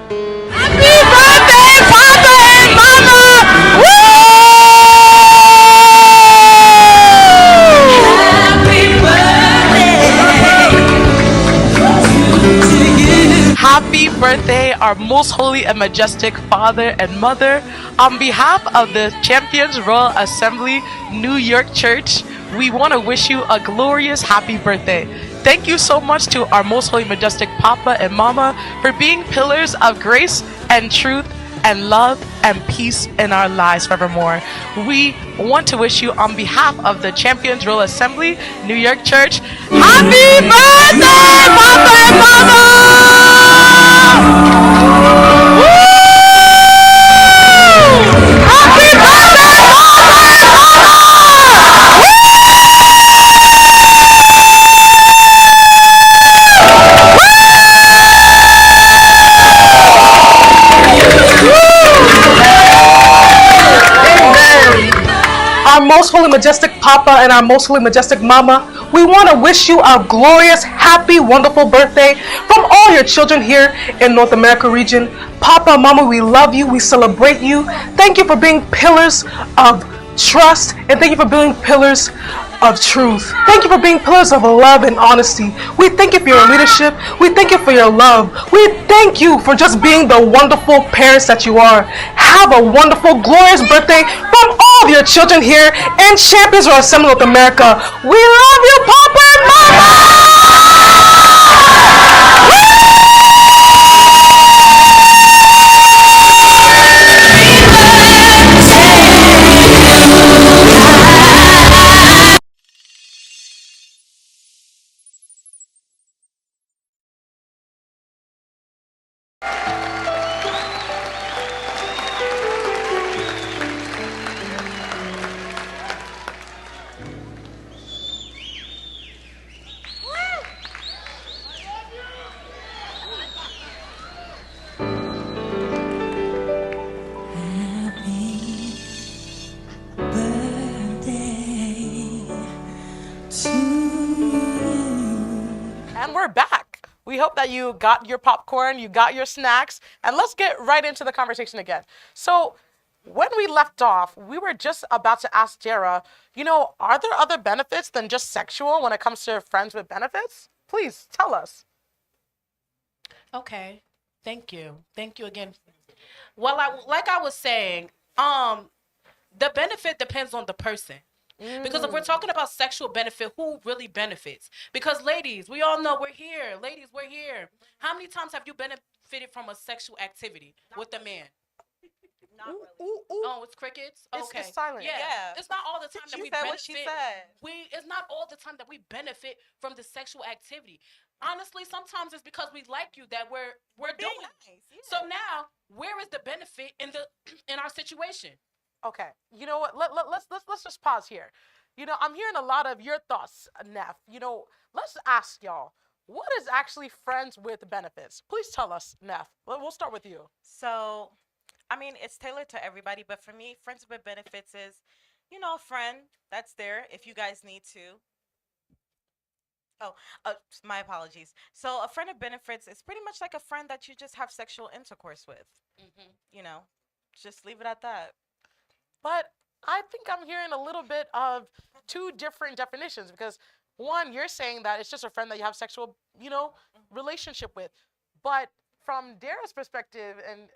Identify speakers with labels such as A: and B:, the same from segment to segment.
A: Happy birthday, Papa and Mama! Happy birthday, our most holy and majestic Father and Mother. On behalf of the Champions Royal Assembly New York Church, we want to wish you a glorious happy birthday. Thank you so much to our most holy, majestic Papa and Mama for being pillars of grace and truth and love and peace in our lives forevermore. We want to wish you, on behalf of the Champions Royal Assembly New York Church, happy birthday, Papa and Mama! Happy birthday, our most holy majestic Papa and our most holy majestic Mama, we want to wish you a glorious, happy, wonderful birthday from all your children here in North America region. Papa, Mama, we love you. We celebrate you. Thank you for being pillars of trust, and thank you for being pillars of truth. Thank you for being pillars of love and honesty. We thank you for your leadership. We thank you for your love. We thank you for just being the wonderful parents that you are. Have a wonderful, glorious birthday from all of your children here in Champions or Assembly North America. We love you, Papa and And we're back. We hope that you got your popcorn, you got your snacks, and let's get right into the conversation again. So, when we left off, we were just about to ask Jara, are there other benefits than just sexual when it comes to friends with benefits? Please tell us.
B: Okay. Thank you. Thank you again. Well, like I was saying, the benefit depends on the person. Because if we're talking about sexual benefit, who really benefits? Because ladies, we all know we're here. Ladies, we're here. How many times have you benefited from a sexual activity with a man?
C: Not really.
B: Oh, it's crickets? Okay.
A: It's silent.
C: Yeah.
B: It's not all the time that
C: She
B: we
C: said
B: benefit.
C: what she said.
B: It's not all the time that we benefit from the sexual activity. Honestly, sometimes it's because we like you that we're
C: Being
B: doing it.
C: nice. Yeah.
B: So now, where is the benefit in our situation?
A: Okay. You know what? Let's just pause here. I'm hearing a lot of your thoughts, Neff. Let's ask y'all, what is actually friends with benefits? Please tell us, Neff. We'll start with you.
C: So, it's tailored to everybody, but for me, friends with benefits is, a friend that's there if you guys need to. Oh, my apologies. So, a friend of benefits is pretty much like a friend that you just have sexual intercourse with.
B: Mm-hmm.
C: You know, just leave it at that.
A: But I think I'm hearing a little bit of two different definitions because one, you're saying that it's just a friend that you have sexual, relationship with. But from Dara's perspective, and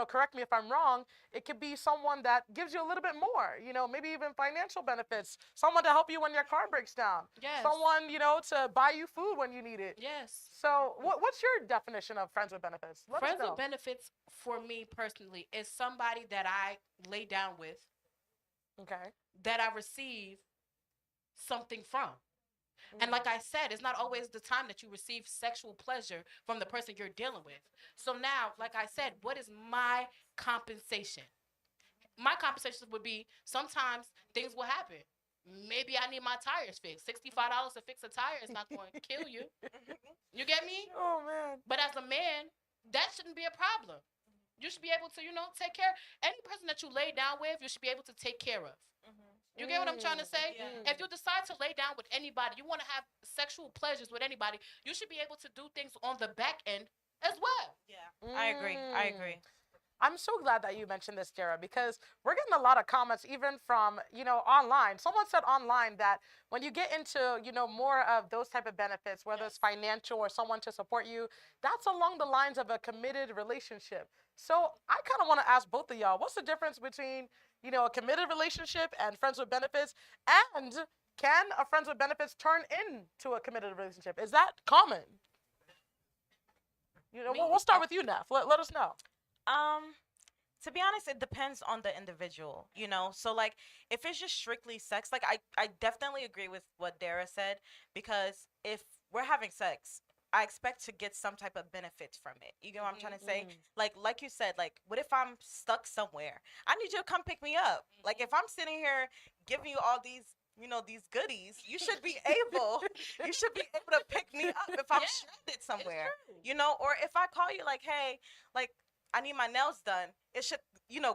A: correct me if I'm wrong, it could be someone that gives you a little bit more, maybe even financial benefits, someone to help you when your car breaks down,
B: Yes.
A: someone, to buy you food when you need it.
B: Yes.
A: So what's your definition of friends with benefits? Let us
B: Friends
A: know.
B: with benefits for me personally is somebody that I lay down with,
A: Okay.
B: that I receive something from. And like I said, it's not always the time that you receive sexual pleasure from the person you're dealing with. So now, like I said, what is my compensation? My compensation would be sometimes things will happen. Maybe I need my tires fixed. $65 to fix a tire is not going to kill you. You get me?
A: Oh man.
B: But as a man, that shouldn't be a problem. You should be able to, take care. Any person that you lay down with, you should be able to take care of. You get what I'm trying to say?
C: Yeah.
B: If you decide to lay down with anybody, you want to have sexual pleasures with anybody, you should be able to do things on the back end as well.
C: Yeah, I I agree.
D: I'm so glad that you mentioned this, Jara, because we're getting a lot of comments even from, online. Someone said online that when you get into, more of those type of benefits, whether it's financial or someone to support you, that's along the lines of a committed relationship. So I kind of want to ask both of y'all, what's the difference between, a committed relationship and friends with benefits? And can a friends with benefits turn into a committed relationship? Is that common? We'll start with you, Neff. Let us know.
C: To be honest, it depends on the individual, So like if it's just strictly sex, like I definitely agree with what Dara said, because if we're having sex, I expect to get some type of benefits from it. You know what I'm trying to say? Like you said, like what if I'm stuck somewhere? I need you to come pick me up. Like if I'm sitting here giving you all these these goodies, you should be able to pick me up if I'm stranded somewhere, or if I call you like, hey, like I need my nails done, it should,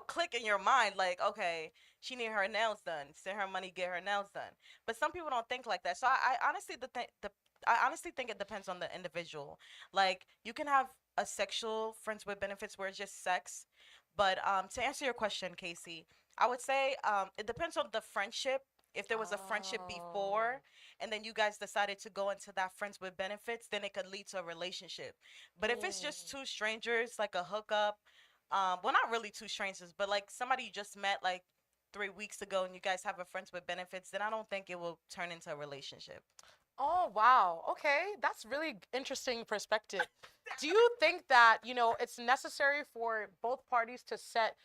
C: click in your mind like, okay, she need her nails done, send her money, get her nails done. But some people don't think like that. So I honestly think it depends on the individual. Like you can have a sexual friends with benefits where it's just sex, but to answer your question, Casey, I would say it depends on the friendship. If there was a friendship before and then you guys decided to go into that friends with benefits, then it could lead to a relationship. But if it's just two strangers, like a hookup, well, not really two strangers, but like somebody you just met like 3 weeks ago and you guys have a friends with benefits, then I don't think it will turn into a relationship.
D: Oh, wow. Okay. That's really interesting perspective. Do you think that, it's necessary for both parties to set,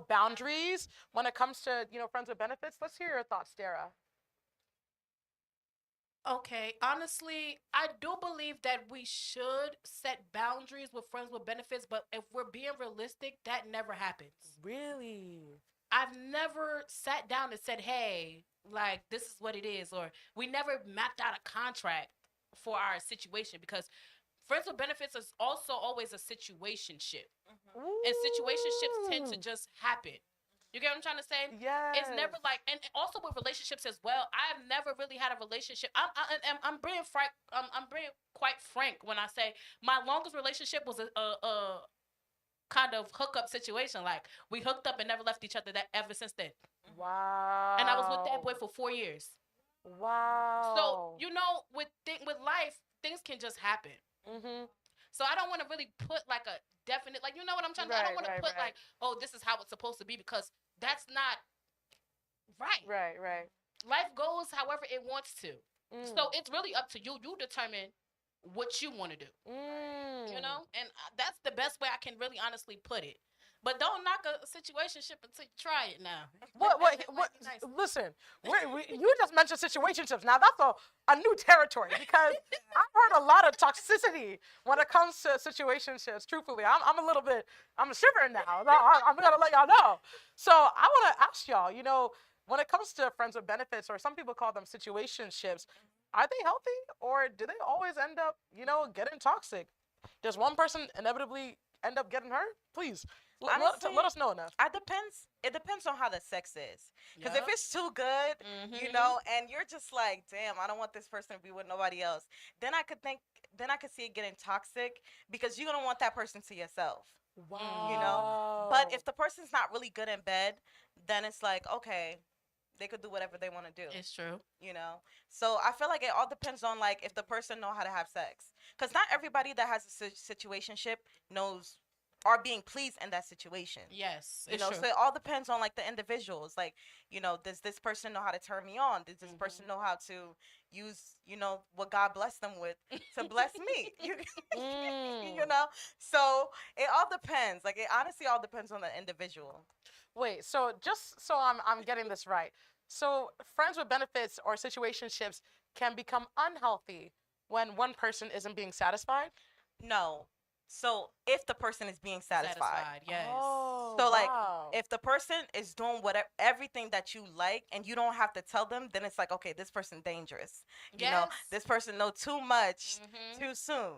D: boundaries when it comes to, friends with benefits? Let's hear your thoughts, Dara.
B: Okay, honestly, I do believe that we should set boundaries with friends with benefits, but if we're being realistic, that never happens.
D: Really?
B: I've never sat down and said, hey, like, this is what it is, or we never mapped out a contract for our situation, because friends with benefits is also always a situationship. And situationships tend to just happen. You get what I'm trying to say?
D: Yeah.
B: It's never like, and also with relationships as well. I've never really had a relationship. I'm being frank. I'm being quite frank when I say my longest relationship was a kind of hookup situation. Like we hooked up and never left each other that ever since then.
D: Wow.
B: And I was with that boy for 4 years.
D: Wow.
B: So with life, things can just happen. So I don't want to really put like a definite, like, you know what I'm trying to, I don't want to put like, oh, this is how it's supposed to be, because that's not right.
D: Right.
B: Life goes however it wants to. So it's really up to you. You determine what you want to do. And that's the best way I can really honestly put it. But don't knock a situationship until you try it now.
D: What? Nice. Listen, you just mentioned situationships. Now that's a new territory, because I've heard a lot of toxicity when it comes to situationships. Truthfully, I'm shivering now. I'm gonna let y'all know. So I want to ask y'all. When it comes to friends with benefits, or some people call them situationships, are they healthy, or do they always end up, getting toxic? Does one person inevitably end up getting hurt? Please. Let us know enough.
C: It depends on how the sex is. Because if it's too good, and you're just like, damn, I don't want this person to be with nobody else, then I could see it getting toxic, because you're gonna want that person to yourself.
D: Wow.
C: But if the person's not really good in bed, then it's like, okay, they could do whatever they want to do.
B: It's true.
C: So I feel like it all depends on like if the person know how to have sex, because not everybody that has a situationship knows are being pleased in that situation.
B: Yes,
C: true. So it all depends on like the individuals. Like, does this person know how to turn me on? Does this person know how to use, what God blessed them with to bless me? So it all depends. Like it honestly all depends on the individual.
D: Wait, so just so I'm getting this right. So friends with benefits or situationships can become unhealthy when one person isn't being satisfied?
C: No. So if the person is being satisfied,
B: yes.
D: Oh,
C: so like
D: wow.
C: if the person is doing everything that you like and you don't have to tell them, then it's like, okay, this person dangerous.
B: Yes.
C: This person know too much too soon.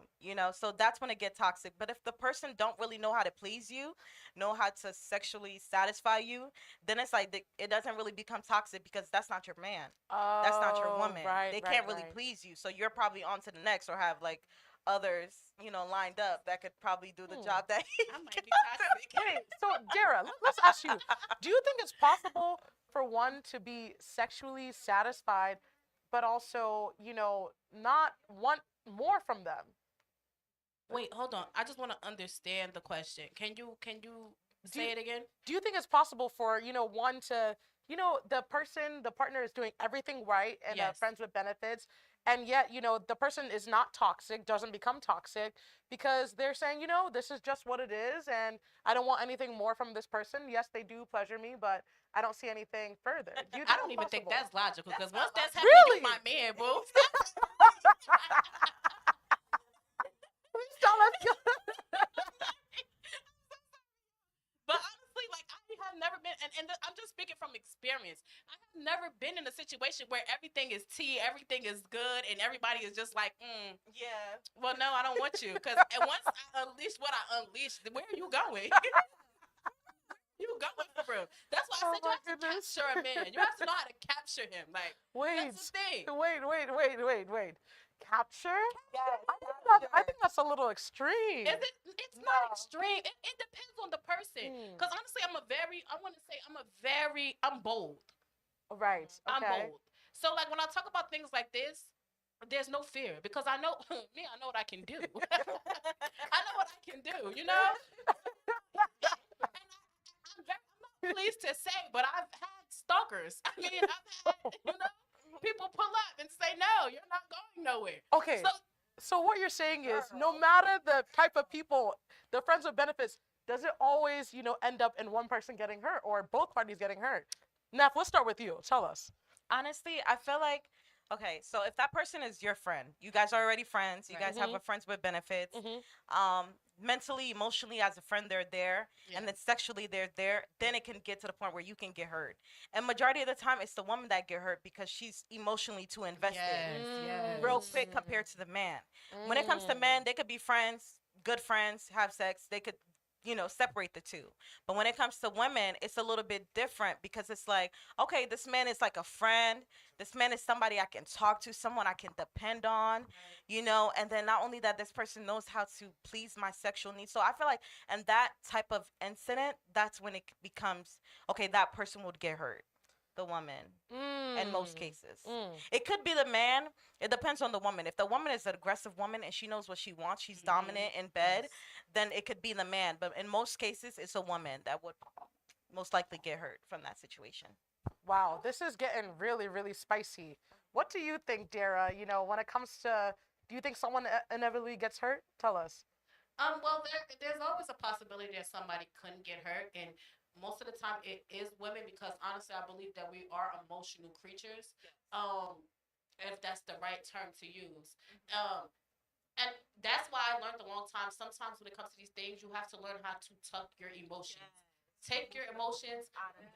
C: So that's when it gets toxic. But if the person don't really know how to please you, know how to sexually satisfy you, then it's like it doesn't really become toxic, because that's not your man. That's not your woman.
D: Right,
C: they can't really please you. So you're probably on to the next, or have like others, you know, lined up that could probably do the job that he
B: I might be toxic.
D: Wait, so Dara, let's ask you: do you think it's possible for one to be sexually satisfied, but also, not want more from them?
B: Wait, hold on. I just want to understand the question. Can you say it again?
D: Do you think it's possible for one to the partner is doing everything right and
B: Yes.
D: friends with benefits, and yet the person is not toxic, doesn't become toxic because they're saying this is just what it is and I don't want anything more from this person. Yes, they do pleasure me, but I don't see anything further. Do you think
B: I don't
D: it's
B: even think
D: possible?
B: that's logical because
C: That's
B: once
C: not
B: that's happening,
D: Really?
B: you my man, boo.
D: Please tell us.
B: But honestly, like I have never been, and I'm just speaking from experience. I have never been in a situation where everything is tea, everything is good, and everybody is just like,
C: Yeah.
B: well, no, I don't want you. Because once I unleash what I unleashed, where are you going? You going for real? That's why I
D: Oh
B: said you
D: my
B: have to
D: goodness.
B: capture a man. You have to know how to capture him. Like
D: Wait,
B: that's the thing.
D: wait. Capture?
C: Yes.
D: I think that's a little extreme.
B: Is it? It's
C: No.
B: not extreme. It depends on the person.
D: Hmm.
B: Because honestly, I'm bold.
D: Right.
B: I'm
D: Okay.
B: bold. So like when I talk about things like this, there's no fear because I know me. I know what I can do. I know what I can do. You know. And I'm not pleased to say, but I've had stalkers. I mean, I've had people pull up and say, "No, you're not going nowhere."
D: Okay.
B: So
D: So what you're saying is, no
C: Girl.
D: matter the type of people, the friends with benefits, does it always, end up in one person getting hurt or both parties getting hurt? Neff, let's start with you. Tell us.
C: Honestly, I feel like, okay, so if that person is your friend, you guys are already friends, you
B: Right.
C: guys have a friends with benefits,
D: Mhm.
C: mentally, emotionally, as a friend, they're there,
B: Yeah.
C: and then sexually, they're there, then it can get to the point where you can get hurt. And majority of the time, it's the woman that get hurt because she's emotionally too invested.
B: yes.
C: Real quick compared to the man. When it comes to men, they could be friends, good friends, have sex. They could, separate the two. But when it comes to women, it's a little bit different because it's like, okay, this man is like a friend. This man is somebody I can talk to, someone I can depend on, and then not only that, this person knows how to please my sexual needs. So I feel like, and that type of incident, that's when it becomes, okay, that person would get hurt, the woman. In most cases. It could be the man. It depends on the woman. If the woman is an aggressive woman and she knows what she wants, she's dominant in bed, then it could be the man. But in most cases, it's a woman that would most likely get hurt from that situation.
D: Wow, this is getting really, really spicy. What do you think, Dara? When it comes to, do you think someone inevitably gets hurt? Tell us.
B: Well, there's always a possibility that somebody couldn't get hurt, and most of the time it is women because honestly, I believe that we are emotional creatures. Um, if that's the right term to use. And that's why I learned a long time. Sometimes when it comes to these things, you have to learn how to tuck your emotions. Take your emotions,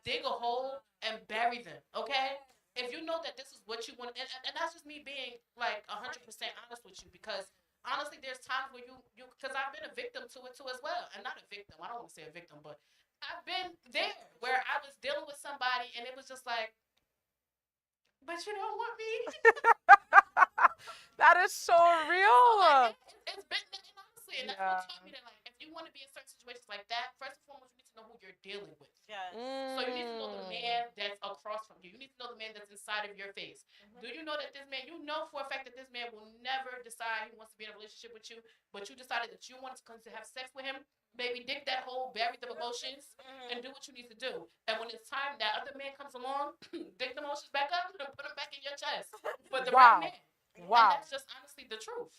B: dig a hole, and bury them. Okay. If you know that this is what you want, and that's just me being like 100% honest with you, because honestly, there's times where because I've been a victim to it too as well, and not a victim. I don't want to say a victim, but I've been there where I was dealing with somebody, and it was just like, but you don't want me.
D: That is so real.
B: Like, it's been, and honestly, and that's what taught me that, like, if you want to be in certain situations like that, first and foremost, you need to know who you're dealing with.
C: Yes.
B: So you need to know the man that's across from you. You need to know the man that's inside of your face. Do you know that this man, you know for a fact that this man will never decide he wants to be in a relationship with you, but you decided that you wanted to come to have sex with him? Baby, dig that hole, bury the emotions, and do what you need to do. And when it's time that other man comes along, dig the emotions back up and put them back in your chest for the
D: Wow.
B: right man.
D: Wow.
B: And that's just honestly the truth.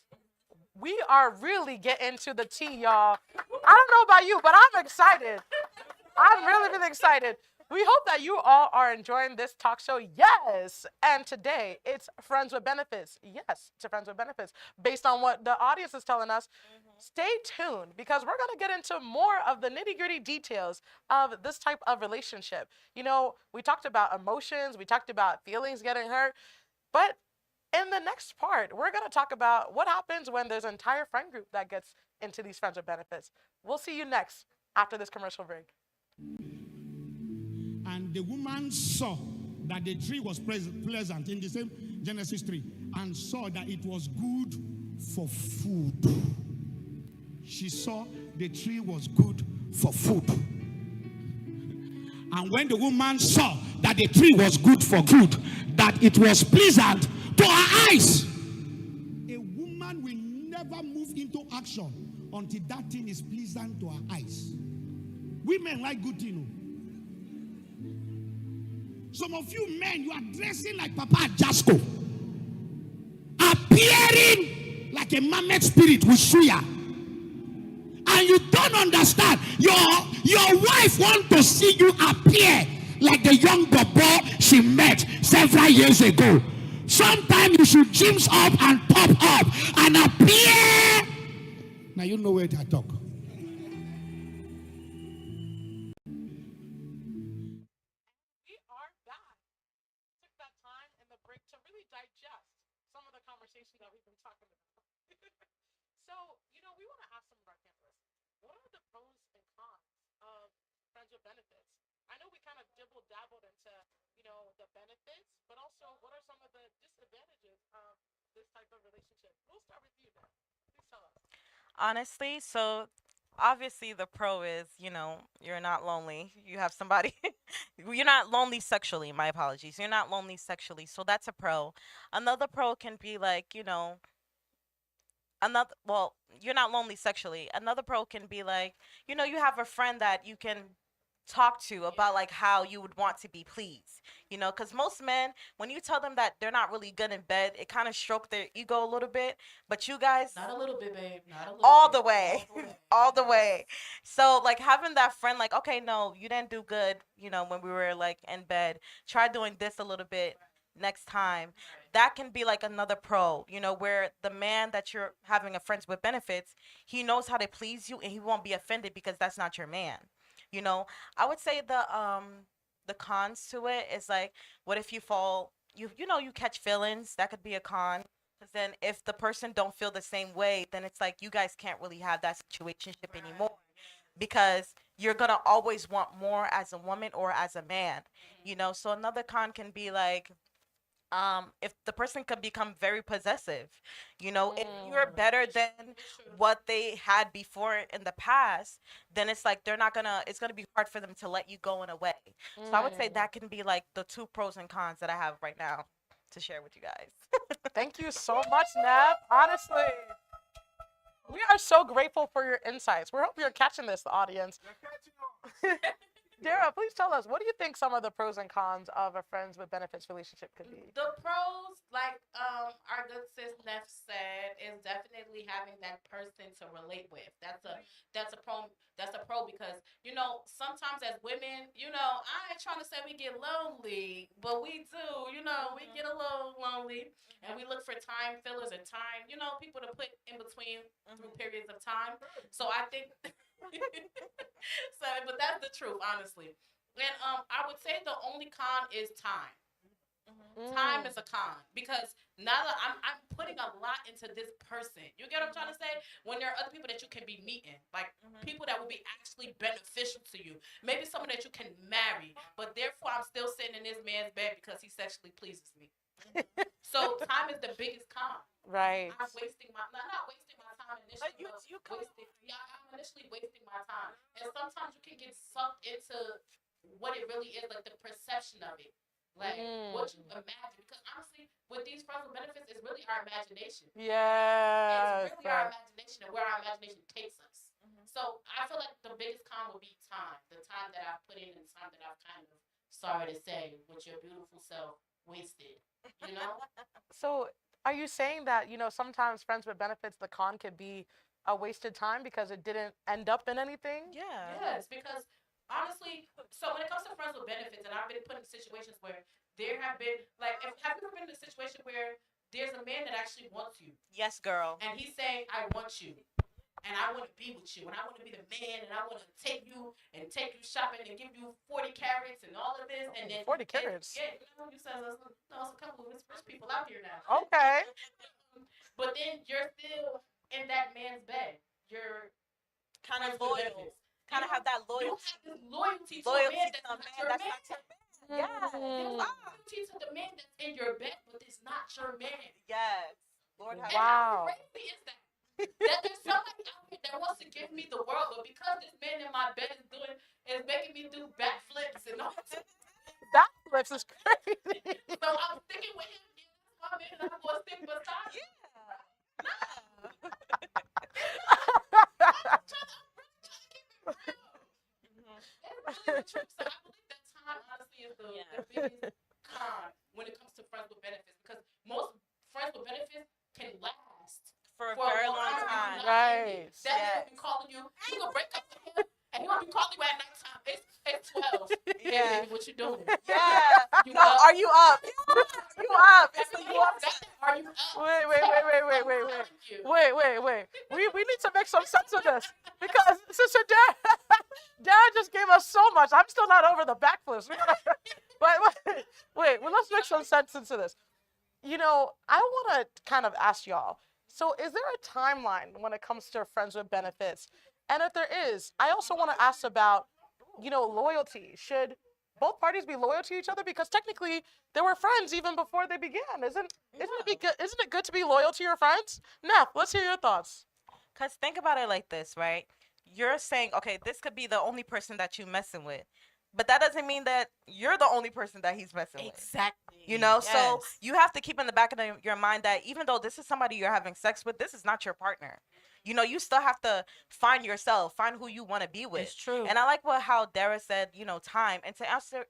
D: We are really getting to the tea, y'all. I don't know about you, but I'm excited. I'm really, really excited. We hope that you all are enjoying this talk show. Yes. And today it's Friends with Benefits. Yes, to Friends with Benefits. Based on what the audience is telling us, stay tuned because we're going to get into more of the nitty-gritty details of this type of relationship. We talked about emotions, we talked about feelings getting hurt, but in the next part, we're going to talk about what happens when there's an entire friend group that gets into these Friends with Benefits. We'll see you next after this commercial break.
E: And the woman saw that the tree was pleasant in the same Genesis 3 and saw that it was good for food. She saw the tree was good for food. And when the woman saw that the tree was good for food, that it was pleasant to her eyes, a woman will never move into action until that thing is pleasant to her eyes. Women like good thing. Some of you men, you are dressing like Papa Jasco, appearing like a mammoth spirit with suya, and you don't understand. Your wife wants to see you appear like the young bobo she met several years ago. Sometimes you should gyms up and pop up and appear. Now you know where I talk.
D: We are back. Took that time in the break to really digest some of the conversations that we've been talking about. So, we want to ask some of our panelists, what are the pros and cons of friends with benefits? I know we kind of dabbled into, the benefits, but also what are some of the disadvantages of this type of relationship? We'll start with you, Dan. Please tell us.
C: Honestly, so obviously the pro is, you're not lonely. You have somebody. You're not lonely sexually. My apologies. You're not lonely sexually. So that's a pro. Another pro can be like, you're not lonely sexually. Another pro can be like, you have a friend that you can talk to about like how you would want to be pleased, because most men, when you tell them that they're not really good in bed, it kind of stroke their ego a little bit, but you guys,
B: Not a little bit, babe. Not a little
C: all
B: bit.
C: the way, all the way. So like having that friend, like, okay, no, you didn't do good, when we were like in bed, try doing this a little bit next time. That can be like another pro, where the man that you're having a friends with benefits, he knows how to please you and he won't be offended because that's not your man. I would say the cons to it is like, what if you fall, you catch feelings? That could be a con. Because then if the person don't feel the same way, then it's like you guys can't really have that situationship anymore, because you're gonna always want more as a woman or as a man. So another con can be like, if the person could become very possessive, if you're better than what they had before in the past, then it's like it's gonna be hard for them to let you go in a way. So I would say that can be like the two pros and cons that I have right now to share with you guys.
D: Thank you so much, Nev. Honestly, we are so grateful for your insights. We hope you're catching this, audience. Dara, please tell us, what do you think some of the pros and cons of a friends with benefits relationship could be?
B: The pros, like our good sis Neff said, is definitely having that person to relate with. That's a pro. That's a pro because sometimes as women, I ain't trying to say we get lonely, but we do. We get a little lonely, and we look for time fillers and time. People to put in between through periods of time. So I think. But that's the truth, honestly. And I would say the only con is time. Time is a con because now that I'm putting a lot into this person. You get what I'm trying to say? When there are other people that you can be meeting, like people that will be actually beneficial to you, maybe someone that you can marry, but therefore I'm still sitting in this man's bed because he sexually pleases me. So time is the biggest con.
D: Right.
B: I'm wasting not wasting my time initially. I'm initially wasting my time, and sometimes you can get sucked into what it really is, like the perception of it. Like what you imagine, because honestly, with these friends with benefits, it's really our imagination.
D: Yes.
B: It's really our imagination and where our imagination takes us. So I feel like the biggest con would be time. The time that I've put in and the time that I've kind of, sorry to say, with your beautiful self, wasted.
D: So are you saying that, sometimes friends with benefits, the con could be a wasted time because it didn't end up in anything?
C: Yeah.
B: Yes, because honestly, so when it comes to friends with benefits, and I've been put in situations where there have been, like, have you ever been in a situation where there's a man that actually wants you?
C: Yes, girl.
B: And he's saying, I want you. And I want to be with you. And I want to be the man. And I want to take you shopping and give you 40 carats and all of this. And then
D: 40 carats?
B: Yeah, you said there's a couple of rich people out here now.
D: Okay.
B: But then you're still in that man's bed. You're
C: Kind of
B: friends with
C: loyal.
B: benefits.
C: Kind of have that
B: You
C: loyalty.
B: have this loyalty to a
C: Loyalty
B: man
C: to
B: that's
C: a
B: not
C: man
B: your
C: that's
B: man.
C: not your man.
B: There's
C: Yes.
B: loyalty to the man that's in your bed, but it's not your man.
C: Yes. Lord have
D: Wow.
B: How crazy is that? That there's somebody out here that wants to give me the world, but because this man in my bed is making me do backflips and all that.
D: Backflips is crazy.
B: So I'm sticking with him. Yeah, that's my man. I'm gonna stick beside him. It's really the truth. So I believe that time, honestly, is the biggest con when it comes to friends with benefits, because most friends with benefits can last
C: for a
B: for
C: very
B: a
C: long time.
D: Right.
B: That
C: Yes.
B: nigga be calling you. You gonna break up with him, and he gonna be calling you at nighttime. It's 12. Hey,
C: Yeah.
B: baby, what you doing?
C: Yeah.
B: You
C: No,
B: up?
C: are you up? You up? It's the
B: Everybody
C: you up.
B: got that. Are you up?
D: Wait.
B: I'm telling you.
D: Wait. We need to make some sense of this because Sister Dad just gave us so much. I'm still not over the backflips. Wait. Well, let's make some sense into this. You know, I want to kind of ask y'all. So, is there a timeline when it comes to friends with benefits? And if there is, I also want to ask about, loyalty. Should both parties be loyal to each other? Because technically, they were friends even before they began. Isn't it good to be loyal to your friends? Neff, let's hear your thoughts.
C: Because think about it like this, right? You're saying, okay, this could be the only person that you messing with. But that doesn't mean that you're the only person that he's messing with.
B: Exactly.
C: You know, so
B: Yes.
C: you have to keep in the back of your mind that even though this is somebody you're having sex with, this is not your partner. You know, you still have to find yourself, find who you want to be with.
B: It's true.
C: And I like how Dara said, time. And to answer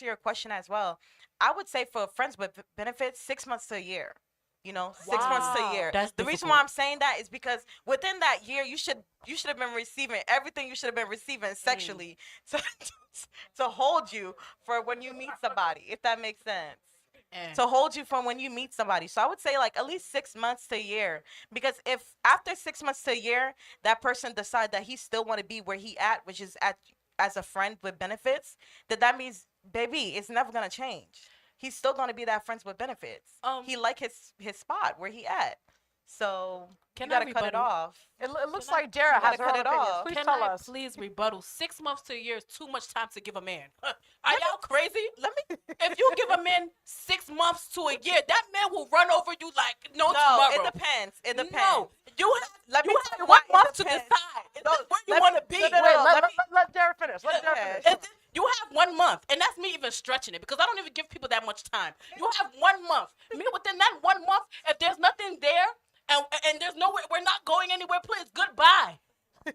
C: your question as well, I would say for friends with benefits, 6 months to a year. 6 months to a
B: Wow.
C: year.
B: That's
C: the reason
B: difficult.
C: why I'm saying that is because within that year, you should have been receiving everything you should have been receiving sexually to hold you for when you meet somebody, if that makes sense. To hold you from when you meet somebody. So I would say like at least 6 months to a year. Because if after 6 months to a year, that person decide that he still want to be where he at, which is as a friend with benefits, then that means, baby, it's never going to change. He's still going to be that friends with benefits. He like his spot where he at. So
B: Can
C: you
B: I
C: got to cut it
B: rebuttal?
C: off.
D: It looks
B: Can I-
D: like Dara has
C: gotta
D: her
C: cut
D: own
C: it
D: opinion.
C: off.
D: Please
B: Can
D: tell
B: I
D: us.
B: please rebuttal? 6 months to a year is too much time to give a man. Are y'all crazy? If you give a man 6 months to a year, that man will run over you like no
C: No,
B: tomorrow.
C: it depends. It depends.
B: No, you
C: Let me
B: have
C: tell you
B: 1
C: why it
B: month to
C: depends.
B: decide. Is
C: No,
B: this where you
C: let
B: want
C: me-
B: to be?
C: no, no,
D: Wait,
C: no,
D: let Dara finish. Let Dara
C: Yeah.
D: finish.
B: You have 1 month, and that's me even stretching it because I don't even give people that much time. You have 1 month. Me within that 1 month, if there's nothing there and there's nowhere, we're not going anywhere. Please, goodbye.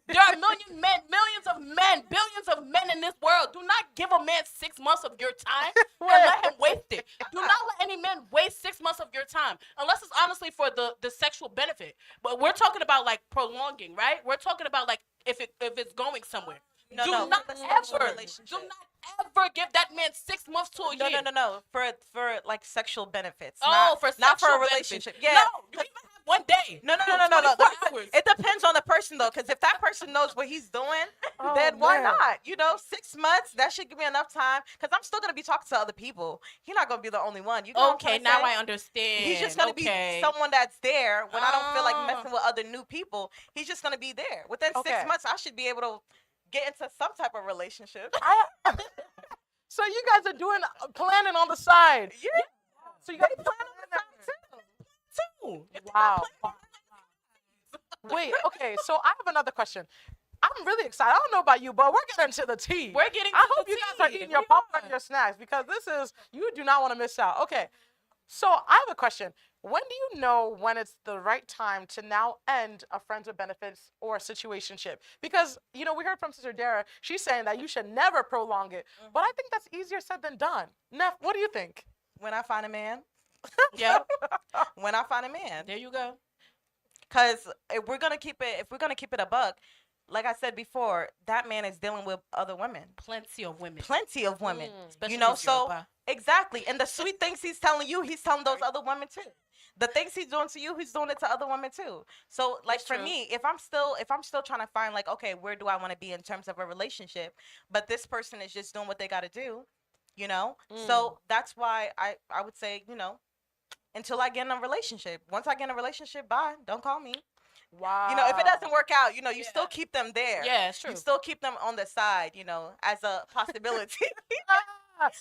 B: There are millions of men, billions of men in this world. Do not give a man 6 months of your time and let him waste it. Do not let any man waste 6 months of your time, unless it's honestly for the sexual benefit. But we're talking about like prolonging, right? We're talking about like if it's going somewhere.
C: No,
B: do
C: no,
B: not
C: for the sexual
B: ever,
C: relationship.
B: do not ever give that man 6 months to a
C: No,
B: year.
C: no. For like sexual benefits.
B: Oh, for
C: not for
B: sexual
C: a
B: benefits.
C: relationship. Yeah.
B: No, you even have 1 day.
C: No.
B: 24 hours.
C: It depends on the person though, because if that person knows what he's doing,
D: Oh,
C: then why
D: man.
C: not? 6 months, that should give me enough time. Because I'm still gonna be talking to other people. He's not gonna be the only one. You know what I'm
B: Okay,
C: trying to
B: now
C: say?
B: I understand.
C: He's just gonna
B: Okay.
C: be someone that's there when I don't feel like
B: Ah.
C: messing with other new people. He's just gonna be there. Within
D: Okay.
C: 6 months, I should be able to get into some type of relationship.
D: So you guys are doing planning on the side.
C: Yeah.
D: So you guys
C: Plan on the side,
B: Too.
D: Wow. Wait, okay, so I have another question. I'm really excited. I don't know about you, but we're getting to the tea.
B: We're getting
D: I
B: to
D: hope
B: the
D: you guys are
B: tea.
D: eating your
B: We
D: popcorn
B: are.
D: and your snacks because you do not want to miss out. Okay, so I have a question. When do you know when it's the right time to now end a friends with benefits or a situationship? Because, we heard from Sister Dara, she's saying that you should never prolong it. But I think that's easier said than done. Neff, what do you think?
C: When I find a man.
B: Yep.
C: When I find a man.
B: There you go.
C: Because if we're gonna keep it a buck, like I said before, that man is dealing with other women,
B: Plenty of women.
C: plenty of women.
B: Especially
C: You know,
B: if
C: so
B: Yoruba.
C: exactly. And the sweet things he's telling you, he's telling those other women too. The things he's doing to you, he's doing it to other women too. So like
B: That's
C: for
B: true.
C: me, if I'm still trying to find like, okay, where do I want to be in terms of a relationship, but this person is just doing what they got to do, So that's why I would say, until I get in a relationship. Once I get in a relationship, bye. Don't call me.
D: Wow.
C: If it doesn't work out, you still keep them there.
B: Yeah, it's true.
C: You still keep them on the side, as a possibility.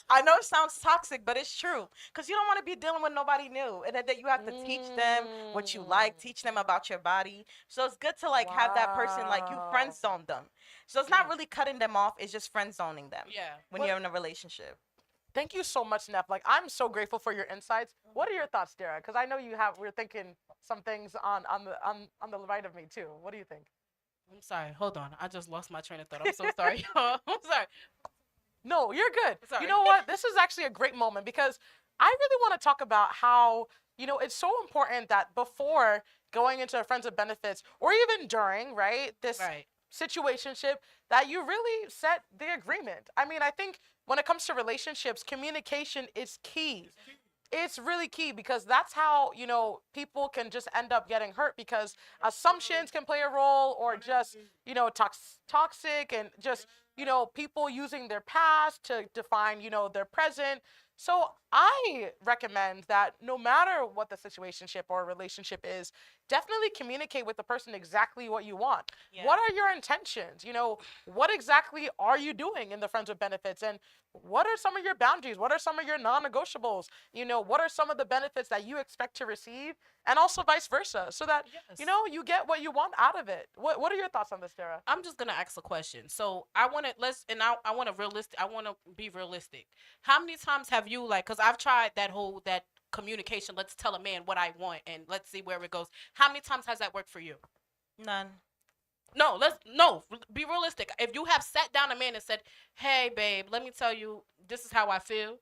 C: I know it sounds toxic, but it's true. Because you don't want to be dealing with nobody new. And then that you have to teach them what you like, teach them about your body. So it's good to like have that person like you friend zone them. So it's not really cutting them off, it's just friend zoning them.
B: Yeah.
C: When you're in a relationship.
D: Thank you so much, Neff. Like, I'm so grateful for your insights. What are your thoughts, Dara? Because I know we're thinking some things on the right of me too. What do you think?
B: I'm sorry. Hold on. I just lost my train of thought. I'm so sorry. I'm sorry.
D: No, you're good.
B: Sorry.
D: You know what? This is actually a great moment because I really want to talk about how, it's so important that before going into a friends with benefits or even during, right, this
B: Right.
D: situationship, that you really set the agreement. I mean, I think when it comes to relationships, communication is key. It's really key because that's how, people can just end up getting hurt because assumptions can play a role or just, toxic and just, people using their past to define, their present. So I recommend that no matter what the situationship or relationship is, definitely communicate with the person exactly what you want.
C: Yeah.
D: What are your intentions? What exactly are you doing in the friends with benefits? And what are some of your boundaries? What are some of your non-negotiables? What are some of the benefits that you expect to receive? And also vice versa, so that,
B: Yes.
D: you get what you want out of it. What are your thoughts on this, Dara?
B: I'm just gonna ask a question. So I want to I want to be realistic. How many times have you because I've tried that communication. Let's tell a man what I want and let's see where it goes. How many times has that worked for you?
C: None.
B: No, be realistic. If you have sat down a man and said, "Hey, babe, let me tell you, this is how I feel.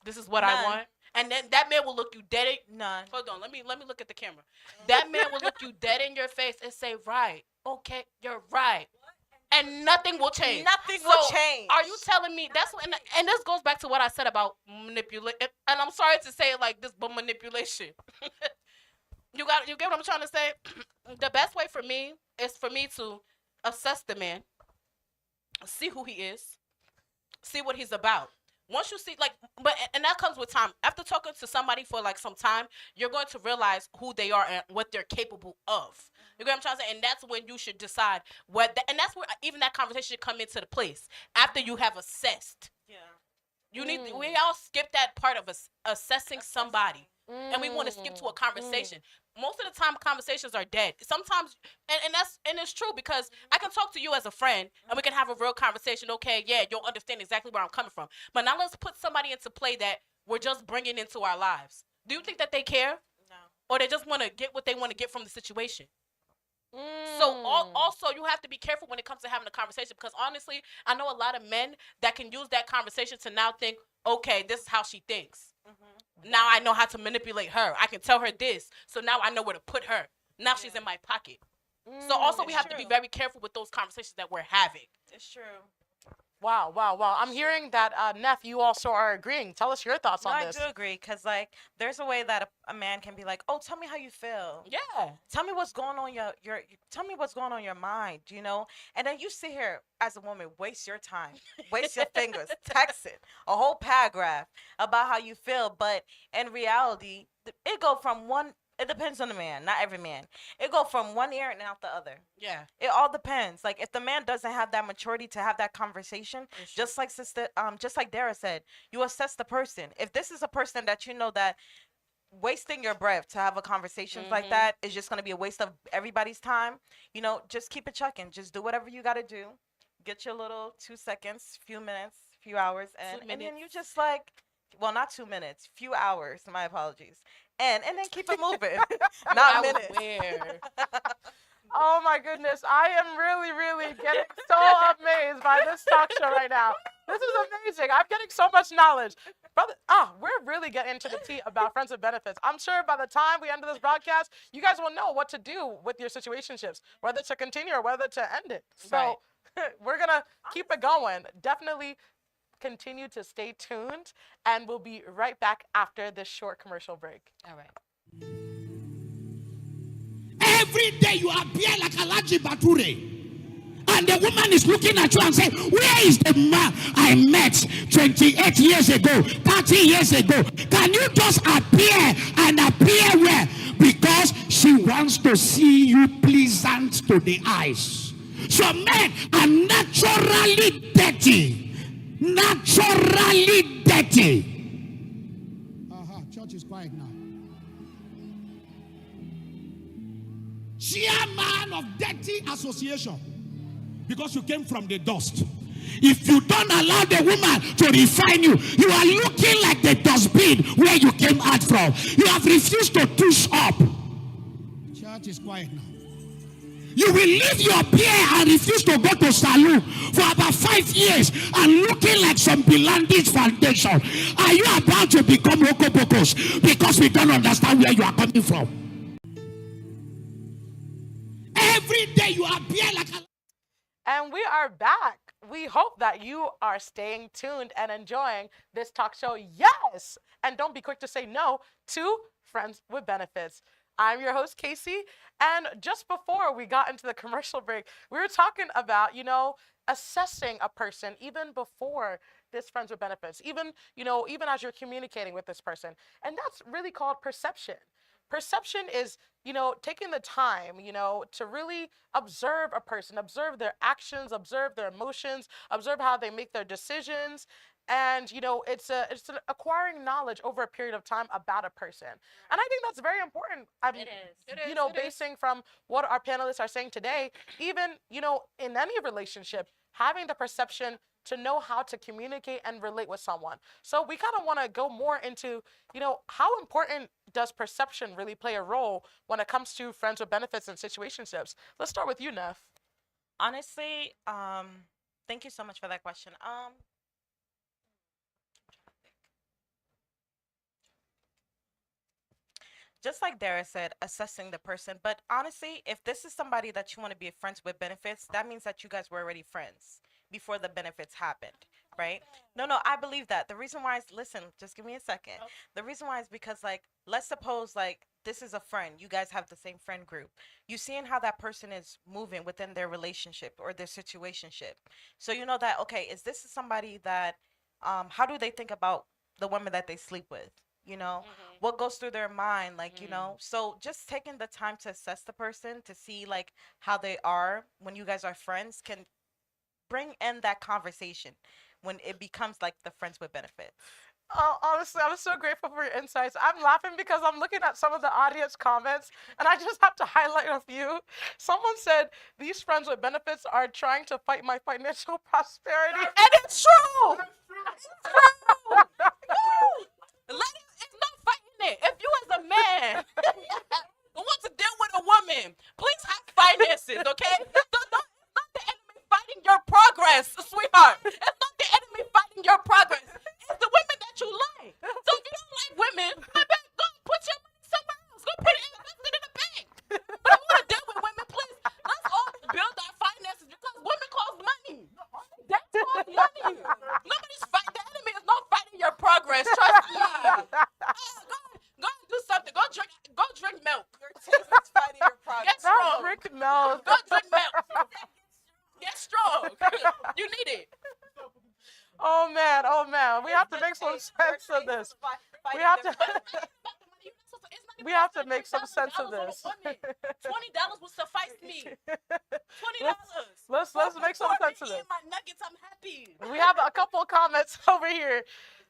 B: This is what I
C: None.
B: want," and then that man will look you dead.
C: None.
B: Hold on, let me look at the camera. That man will look you dead in your face and say, "Right, okay, you're right," and nothing will change.
C: Nothing will change.
B: Are you telling me that's what? And this goes back to what I said about manipulation. And I'm sorry to say it like this, but manipulation. You get what I'm trying to say? The best way for me is for me to assess the man, see who he is, see what he's about. Once you see, and that comes with time. After talking to somebody for some time, you're going to realize who they are and what they're capable of. You get what I'm trying to say? And that's when you should decide and that's where even that conversation should come into the place after you have assessed.
C: Yeah.
B: You need. We all skip that part of assessing somebody, and we want to skip to a conversation. Most of the time, conversations are dead. Sometimes, and it's true because I can talk to you as a friend, and we can have a real conversation. Okay, yeah, you'll understand exactly where I'm coming from. But now let's put somebody into play that we're just bringing into our lives. Do you think that they care,
C: No.
B: or they just want to get what they want to get from the situation? So also you have to be careful when it comes to having a conversation because honestly, I know a lot of men that can use that conversation to now think, okay, this is how she thinks. Now I know how to manipulate her. I can tell her this, so now I know where to put her. Now she's in my pocket. So also we
C: It's
B: have to be
C: true.
B: very careful with those conversations that we're having.
C: It's true.
D: Wow. I'm hearing that, Neff, you also are agreeing. Tell us your thoughts
C: No,
D: on
C: I
D: this.
C: do agree because there's a way that a man can be like, oh, tell me how you feel.
B: Yeah.
C: Tell me what's going on tell me what's going on in your mind, And then you sit here as a woman, waste your time, waste your fingers, text it, a whole paragraph about how you feel. But in reality, it go from it depends on the man, not every man. It go from one ear and out the other.
B: Yeah.
C: It all depends. If the man doesn't have that maturity to have that conversation, just like Dara said, you assess the person. If this is a person that you know that wasting your breath to have a conversation like that is just going to be a waste of everybody's time, just keep it chucking. Just do whatever you got to do. Get your little 2 seconds, few minutes, few hours, and then you just not 2 minutes, few hours. My apologies. And then keep it moving. Not minutes.
B: Where?
D: Oh my goodness, I am really, really getting so amazed by this talk show right now. This is amazing. I'm getting so much knowledge. Brother, we're really getting into the tea about friends with benefits. I'm sure by the time we end this broadcast, you guys will know what to do with your situationships, whether to continue or whether to end it. So we're going to keep it going. Definitely continue to stay tuned, and we'll be right back after this short commercial break.
B: All right.
E: Every day you appear like Alaji Bature. And the woman is looking at you and saying, where is the man I met 28 years ago, 30 years ago? Can you just appear and appear where? Because she wants to see you pleasant to the eyes. So men are naturally dirty. Naturally dirty. Church is quiet now. Chairman of Dirty Association. Because you came from the dust. If you don't allow the woman to refine you, you are looking like the dustbin where you came out from. You have refused to touch up. Church is quiet now. You will leave your peer and refuse to go to saloon for about 5 years and looking like some Bilandis foundation. Are you about to become Okopokos because we don't understand where you are coming from? Every day you appear like a...
D: And we are back. We hope that you are staying tuned and enjoying this talk show. Yes! And don't be quick to say no to Friends with Benefits. I'm your host, Casey. And just before we got into the commercial break, we were talking about, assessing a person even before this Friends with Benefits, even as you're communicating with this person. And that's really called perception. Perception is, taking the time, to really observe a person, observe their actions, observe their emotions, observe how they make their decisions. And, it's an acquiring knowledge over a period of time about a person. And I think that's very important.
C: It is.
D: Basing from what our panelists are saying today, even, in any relationship, having the perception to know how to communicate and relate with someone. So we kind of want to go more into, how important does perception really play a role when it comes to Friends with Benefits and situationships? Let's start with you, Neff.
C: Honestly, thank you so much for that question. Just like Dara said, assessing the person. But honestly, if this is somebody that you want to be friends with benefits, that means that you guys were already friends before the benefits happened, right? No, I believe that. The reason why is, listen, just give me a second. Okay. The reason why is because, let's suppose, this is a friend. You guys have the same friend group. You seeing how that person is moving within their relationship or their situationship. So you know that, okay, is this somebody that, how do they think about the women that they sleep with? What goes through their mind, so just taking the time to assess the person to see how they are when you guys are friends can bring in that conversation when it becomes the Friends with Benefits.
D: Oh, honestly, I'm so grateful for your insights. I'm laughing because I'm looking at some of the audience comments and I just have to highlight a few. Someone said, these Friends with Benefits are trying to fight my financial prosperity.
B: And it's true! It's true! It's not fighting it. If you as a man who wants to deal with a woman, please have finances, okay? It's not the enemy fighting your progress, sweetheart. It's not the enemy fighting your progress. It's the women that you like. So if you don't like women, go put your money somewhere else. Go put it in the bank. But if you want to deal with women, please, let's all build our finances because women cost money. That costs money. Nobody's fighting. The enemy is not fighting your progress. Trust me. Go and do something. Go drink milk. Your taste is fighting your progress. Get strong.
D: Drink milk.
B: Go drink milk. Get strong. You need it.
D: Oh man. We have to make some sense of this. We have to. We have to make some sense of this.
B: $20 will suffice me. $20.
D: Let's make some sense of this.
B: My nuggets, I'm happy.
D: We have a couple of comments over here.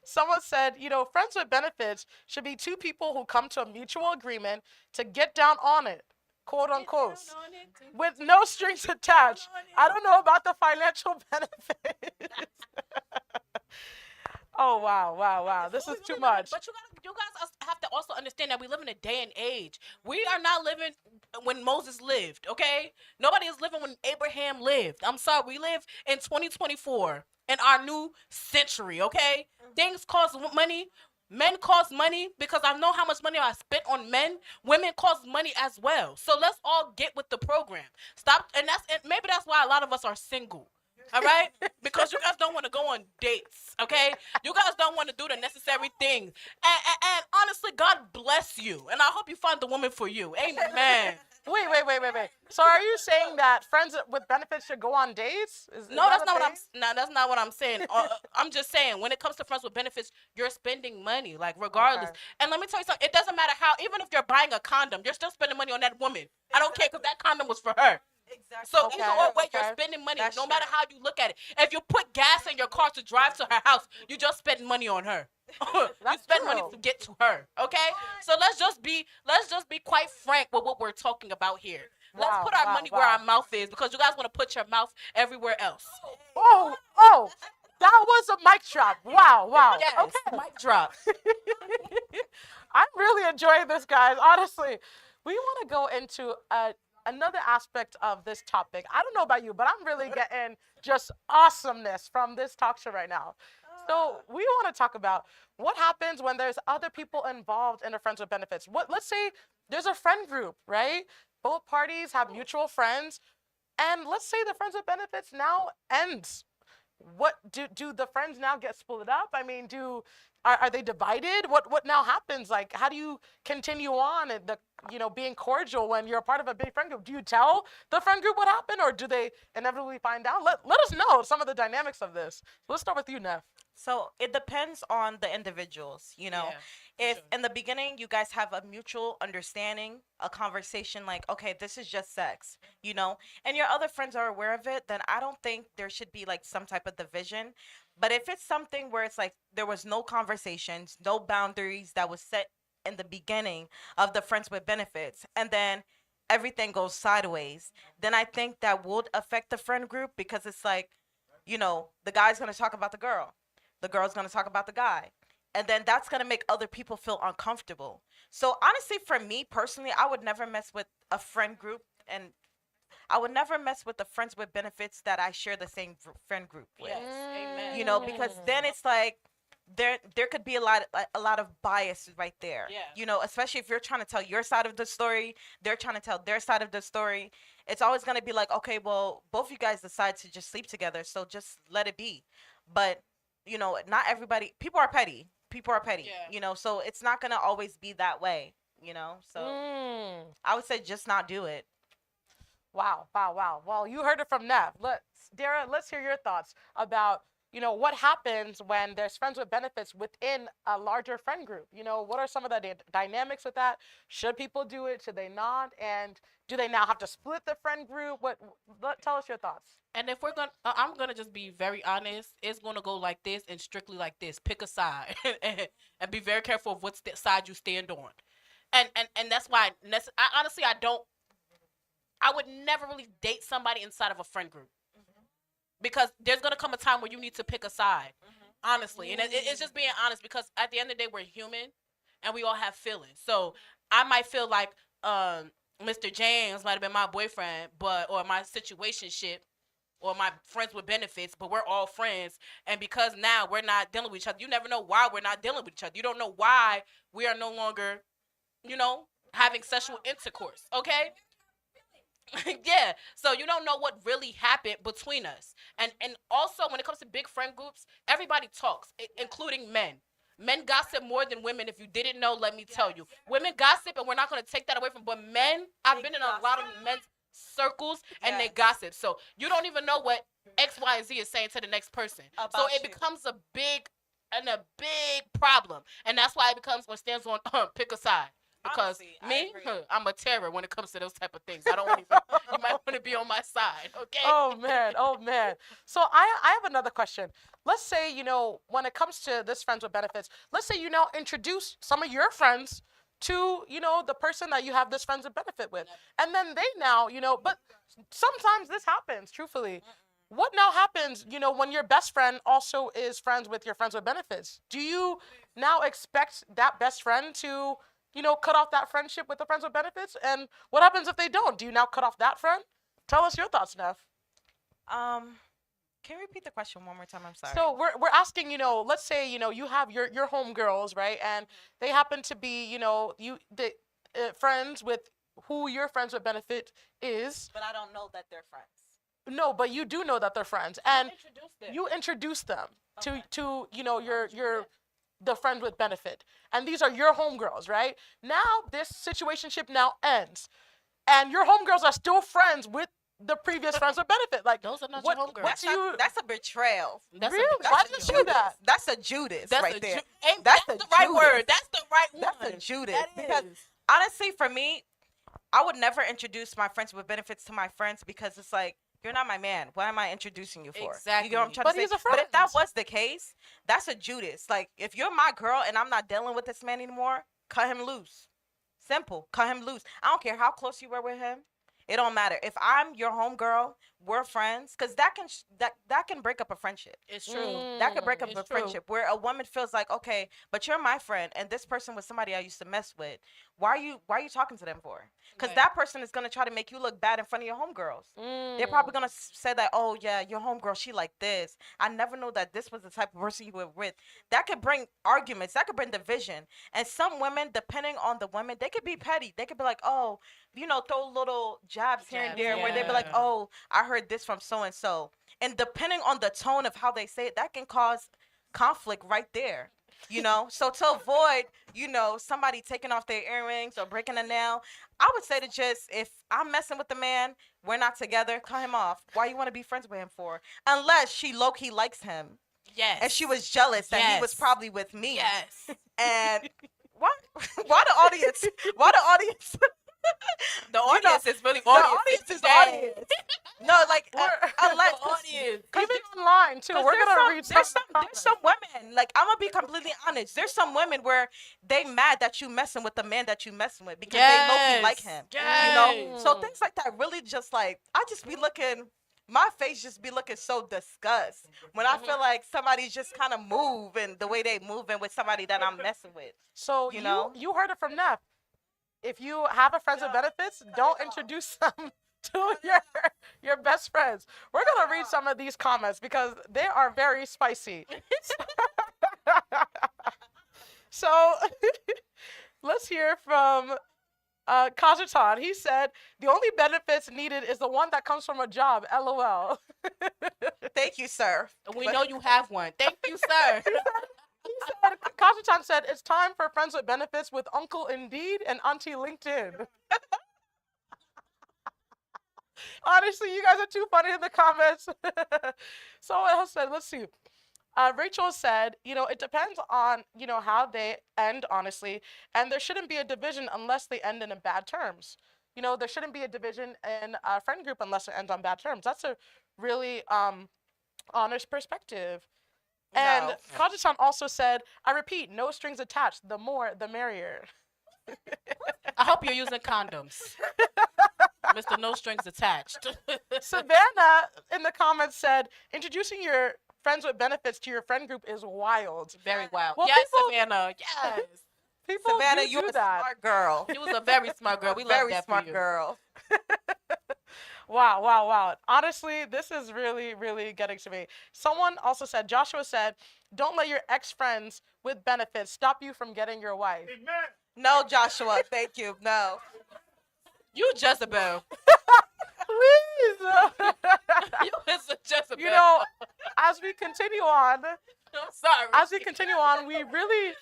D: Someone said, Friends with Benefits should be two people who come to a mutual agreement to get down on it, quote unquote, with no strings attached. I don't know about the financial benefits. Oh, wow. This is too much.
B: But you guys have to also understand that we live in a day and age. We are not living when Moses lived, okay? Nobody is living when Abraham lived. I'm sorry. We live in 2024 in our new century, okay? Things cost money. Men cost money because I know how much money I spent on men. Women cost money as well. So let's all get with the program. Stop. And maybe that's why a lot of us are single. All right? Because you guys don't want to go on dates, okay? You guys don't want to do the necessary things. And honestly, God bless you. And I hope you find the woman for you. Amen.
D: Wait. So are you saying that Friends with Benefits should go on dates?
B: No, that's not what I'm saying. I'm just saying when it comes to Friends with Benefits, you're spending money, regardless. Okay. And let me tell you something. It doesn't matter how, even if you're buying a condom, you're still spending money on that woman. I don't care because that condom was for her. Exactly. So either way, you're spending money, no matter how you look at it. If you put gas in your car to drive to her house. You just spend money on her. You
D: That's
B: spend money
D: true.
B: to get to her. Okay? So let's just be quite frank with what we're talking about here. Let's
D: Wow,
B: put our
D: wow,
B: money where
D: wow.
B: our mouth is, because you guys want to put your mouth everywhere else.
D: Oh, that was a mic drop. Wow, wow.
B: Yes.
D: Okay.
B: Mic drop.
D: I'm really enjoying this, guys. Honestly, we want to go into another aspect of this topic. I don't know about you, but I'm really getting just awesomeness from this talk show right now. So we want to talk about what happens when there's other people involved in a friends with benefits. Let's say there's a friend group, right? Both parties have mutual friends, and let's say the friends with benefits now ends. What do the friends now get split up? I mean, are they divided? What now happens? Like, how do you continue on and being cordial when you're a part of a big friend group? Do you tell the friend group what happened, or do they inevitably find out? Let us know some of the dynamics of this. Let's start with you, Neff.
C: So it depends on the individuals,
B: Yeah,
C: if
B: sure.
C: in the beginning you guys have a mutual understanding, a conversation like, okay, this is just sex, and your other friends are aware of it, then I don't think there should be like some type of division. But if it's something where it's like there was no conversations, no boundaries that was set in the beginning of the friends with benefits, and then everything goes sideways, then I think that would affect the friend group, because it's like, the guy's going to talk about the girl's going to talk about the guy. And then that's going to make other people feel uncomfortable. So honestly, for me personally, I would never mess with a friend group, and I would never mess with the friends with benefits that I share the same friend group with.
B: Yes. Amen.
C: Because then it's like there could be a lot of bias right there.
B: Yeah.
C: Especially if you're trying to tell your side of the story, they're trying to tell their side of the story. It's always going to be like, okay, well, both you guys decide to just sleep together, so just let it be. But not everybody. People are petty.
B: Yeah.
C: So it's not going to always be that way. So I would say just not do it.
D: Wow. Well, you heard it from Nev. Dara, let's hear your thoughts about, what happens when there's friends with benefits within a larger friend group. What are some of the dynamics with that? Should people do it? Should they not? And do they now have to split the friend group? Tell us your thoughts.
B: And if I'm gonna just be very honest. It's gonna go like this and strictly like this. Pick a side and be very careful of what side you stand on. And that's why I would never really date somebody inside of a friend group, because there's gonna come a time where you need to pick a side. Honestly, and it's just being honest, because at the end of the day, we're human, and we all have feelings. So I might feel like Mr. James might have been my boyfriend, or my situationship, or my friends with benefits, but we're all friends. And because now we're not dealing with each other, you never know why we're not dealing with each other. You don't know why we are no longer, having sexual intercourse. Okay? Yeah. So you don't know what really happened between us. And also, when it comes to big friend groups, everybody talks, including men. Men gossip more than women. If you didn't know, let me tell you. Women gossip, and we're not going to take that away from. But men, I've been in a lot of men's circles, and they gossip. So you don't even know what X, Y, and Z is saying to the next person. So it becomes a big problem, and that's why it becomes what stands on pick a side. Because
C: honestly,
B: I'm a terror when it comes to those type of things. I don't even. You might want to be on my side, okay?
D: Oh man. So I have another question. Let's say, when it comes to this friends with benefits, let's say you now introduce some of your friends to, the person that you have this friends with benefit with. And then they now, but sometimes this happens, truthfully. What now happens, when your best friend also is friends with your friends with benefits? Do you now expect that best friend to, cut off that friendship with the friends with benefits? And what happens if they don't? Do you now cut off that friend? Tell us your thoughts, Neff.
C: Can you repeat the question one more time? I'm sorry.
D: So we're asking, let's say, you have your homegirls, right? And they happen to be, friends with who your friends with benefit is.
C: But I don't know that they're friends.
D: No, but you do know that they're friends, and
B: Introduce them.
D: you introduce them
C: Okay.
D: to the friend with benefit, and these are your homegirls, right? Now this situationship now ends, and your homegirls are still friends with the previous friends with benefit. Like,
B: Those are not
D: what,
B: your homegirls.
D: what do you?
C: That's a betrayal.
B: That's a
D: Really?
B: big-
D: Why
B: that's
D: did
B: a
D: you do that?
C: That's a Judas
B: That's
C: right
B: a
C: there.
B: that's
C: That's
B: the
C: a
B: right
C: Judas.
B: word. That's the right one.
C: That's a Judas.
B: That
C: Because
B: is.
C: honestly, for me, I would never introduce my friends with benefits to my friends, because it's like, you're not my man. What am I introducing you for? You
B: Exactly.
C: get what I'm trying
D: But
C: to say?
D: he's a
C: But if that
D: friend.
C: was the case, that's a Judas. Like, if you're my girl and I'm not dealing with this man anymore, cut him loose. Simple. Cut him loose. I don't care how close you were with him. It don't matter. If I'm your homegirl, we're friends, because that can break up a friendship.
B: It's true.
C: That could break up
B: It's
C: a
B: true.
C: friendship where a woman feels like, okay, but you're my friend and this person was somebody I used to mess with. Why are you talking to them for? Because
B: Right.
C: that person is gonna try to make you look bad in front of your homegirls. They're probably gonna say that, oh yeah, your homegirl, she like this. I never know that this was the type of person you were with. That could bring arguments. That could bring division. And some women, depending on the women, they could be petty. They could be like, oh, throw little jabs here and
B: Jabs,
C: there where they be like,
B: yeah.
C: oh, I heard this from so and so. And depending on the tone of how they say it, that can cause conflict right there. So to avoid, somebody taking off their earrings or breaking a nail, I would say to just, if I'm messing with the man, we're not together, cut him off. Why you want to be friends with him for? Unless she low-key likes him
B: Yes.
C: and she was jealous that he was
B: Yes.
C: probably with me.
B: Yes.
C: And why the audience? Why the audience?
B: The audience is really
C: The
B: audience.
C: audience is
B: today.
C: audience. No, like unless
B: The audience.
D: Even online too. We're gonna read
C: there's
D: some.
C: there's some women, like, I'm gonna be completely honest. There's some women where they mad that you messing with the man that you messing with because they low-key like him.
B: Yes.
C: So things like that really just like, I just be looking, my face just be looking so disgust when I feel like somebody's just kind of moving the way they moving with somebody that I'm messing with.
D: So
C: You know?
D: you heard it from Neff. If you have a friends with benefits, don't introduce them to your best friends. We're gonna read some of these comments because they are very spicy. So let's hear from Kajitan. He said the only benefits needed is the one that comes from a job. LOL.
C: Thank you, sir.
B: We know you have one. Thank you, sir.
D: Kajitan said it's time for friends with benefits with Uncle Indeed and Auntie LinkedIn. Honestly, you guys are too funny in the comments. Someone else said, let's see. Rachel said, it depends on, how they end, honestly. And there shouldn't be a division unless they end in bad terms. There shouldn't be a division in a friend group unless it ends on bad terms. That's a really honest perspective. And
C: No.
D: Kaji-san also said, I repeat, no strings attached. The more, the merrier.
B: I hope you're using condoms. Mr. No Strings Attached.
D: Savannah in the comments said, introducing your friends with benefits to your friend group is wild.
B: Very wild.
D: Well,
B: Yes,
D: people-
B: Savannah. Yes.
D: People
C: Savannah,
D: do
C: you're a
D: that.
C: smart girl.
B: You was a very smart girl. We love
C: Very
B: that
C: smart
B: for you.
C: girl.
D: Wow. Honestly, this is really, really getting to me. Someone also said, Joshua said, don't let your ex-friends with benefits stop you from getting your wife.
C: No, Joshua, thank you. No.
B: You Jezebel.
D: Please.
B: You is a Jezebel.
D: As we continue on,
B: I'm sorry.
D: we really...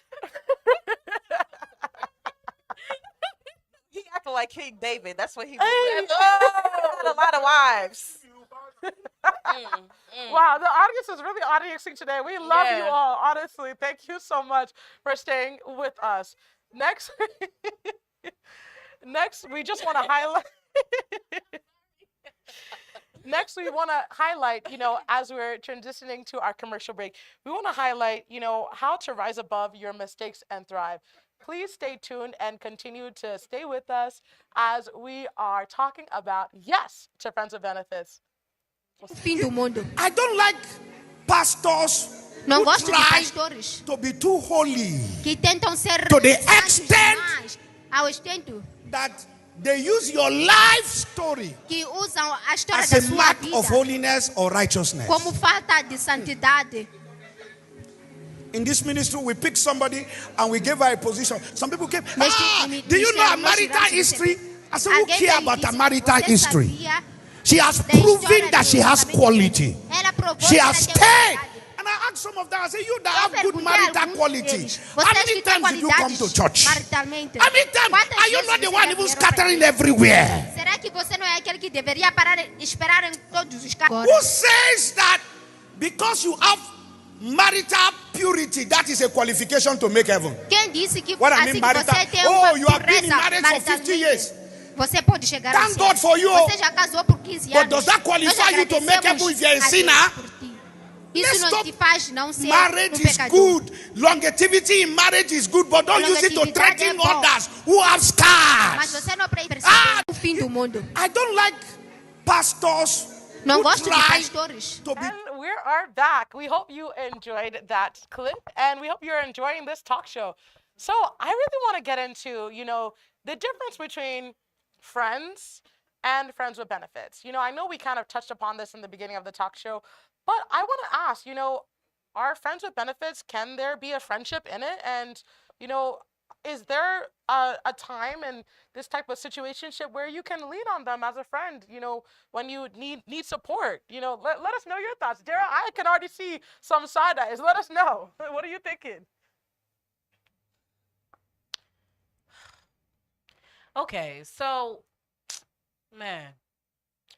C: He acting like King David. That's what he
D: Hey.
C: was. He had a lot of wives.
D: Wow, the audience is really audiencing today. We love you
B: Yeah.
D: all. Honestly, thank you so much for staying with us. Next, we just want to highlight. Next, we want to highlight, as we're transitioning to our commercial break, we want to highlight, how to rise above your mistakes and thrive. Please stay tuned and continue to stay with us as we are talking about yes to friends with benefits.
F: Fim do mundo.
E: I don't like pastors
F: Não
E: who
F: gosto de
E: try
F: pastores
E: to be too holy,
F: que tentam ser
E: To the
F: santos
E: extent-
F: demais, ao extento
E: that they use your life story
F: que usam a história
E: as
F: da
E: a
F: sua
E: mark
F: vida
E: of holiness or righteousness.
F: como falta de santidade.
E: In this ministry, we pick somebody and we give her a position. Some people came,
F: Neste
E: do you know her
F: ministério, nós
E: marital
F: tiramos
E: history? I said, who
F: Alguém
E: care
F: veio e
E: about her
F: disse,
E: marital
F: "Você
E: history?
F: sabia
E: She has
F: da história
E: proven that she
F: do
E: has
F: casamento
E: quality.
F: dele? Ela provou
E: She
F: que ela
E: has
F: tem
E: stayed.
F: qualidade.
E: And I asked some of them, I said, you that
F: Eu
E: have good
F: perguntei a
E: marital
F: alguns
E: quality,
F: deles,
E: how
F: vocês
E: many
F: que têm
E: times did you come to
F: qualidades
E: church?
F: maritalmente,
E: How many times
F: quantas
E: are you
F: vezes
E: not the
F: vocês
E: one
F: já
E: even
F: vieram para
E: scattering
F: igreja?
E: everywhere?
F: Será que você não é aquele que deveria esperar em todos os casos?
E: Who says that because you have marital purity, that is a qualification to make heaven?
F: Quem disse que
E: What I
F: assim
E: mean
F: que
E: marital,
F: você tem
E: oh,
F: uma
E: you have been in
F: pureza
E: marriage for 50 years.
F: Você pode chegar ao
E: Thank
F: céu.
E: God for you.
F: Você já casou por 15
E: But
F: anos.
E: does that qualify
F: Nós
E: you to make
F: agradecemos
E: heaven if you're a
F: a Deus
E: sinner?
F: por ti. Isso
E: Let's
F: não
E: stop.
F: te faz não ser
E: Marriage is
F: pecador.
E: good. Longevity in marriage is good, but don't use it to
F: Longevidade
E: threaten
F: é bom.
E: others who have
F: Mas
E: scars.
F: você não precisa
E: Ah!
F: o fim do mundo.
E: I don't like pastors
F: Não
E: who
F: gosto de
E: try
F: pastores.
E: to be.
D: And we are back. We hope you enjoyed that clip, and we hope you're enjoying this talk show. So I really want to get into, the difference between friends and friends with benefits. I know we kind of touched upon this in the beginning of the talk show, but I want to ask, are friends with benefits, can there be a friendship in it? And, is there a time in this type of situationship where you can lean on them as a friend, when you need support? Let us know your thoughts. Dara, I can already see some side eyes. Let us know. What are you thinking?
B: Okay, so, man,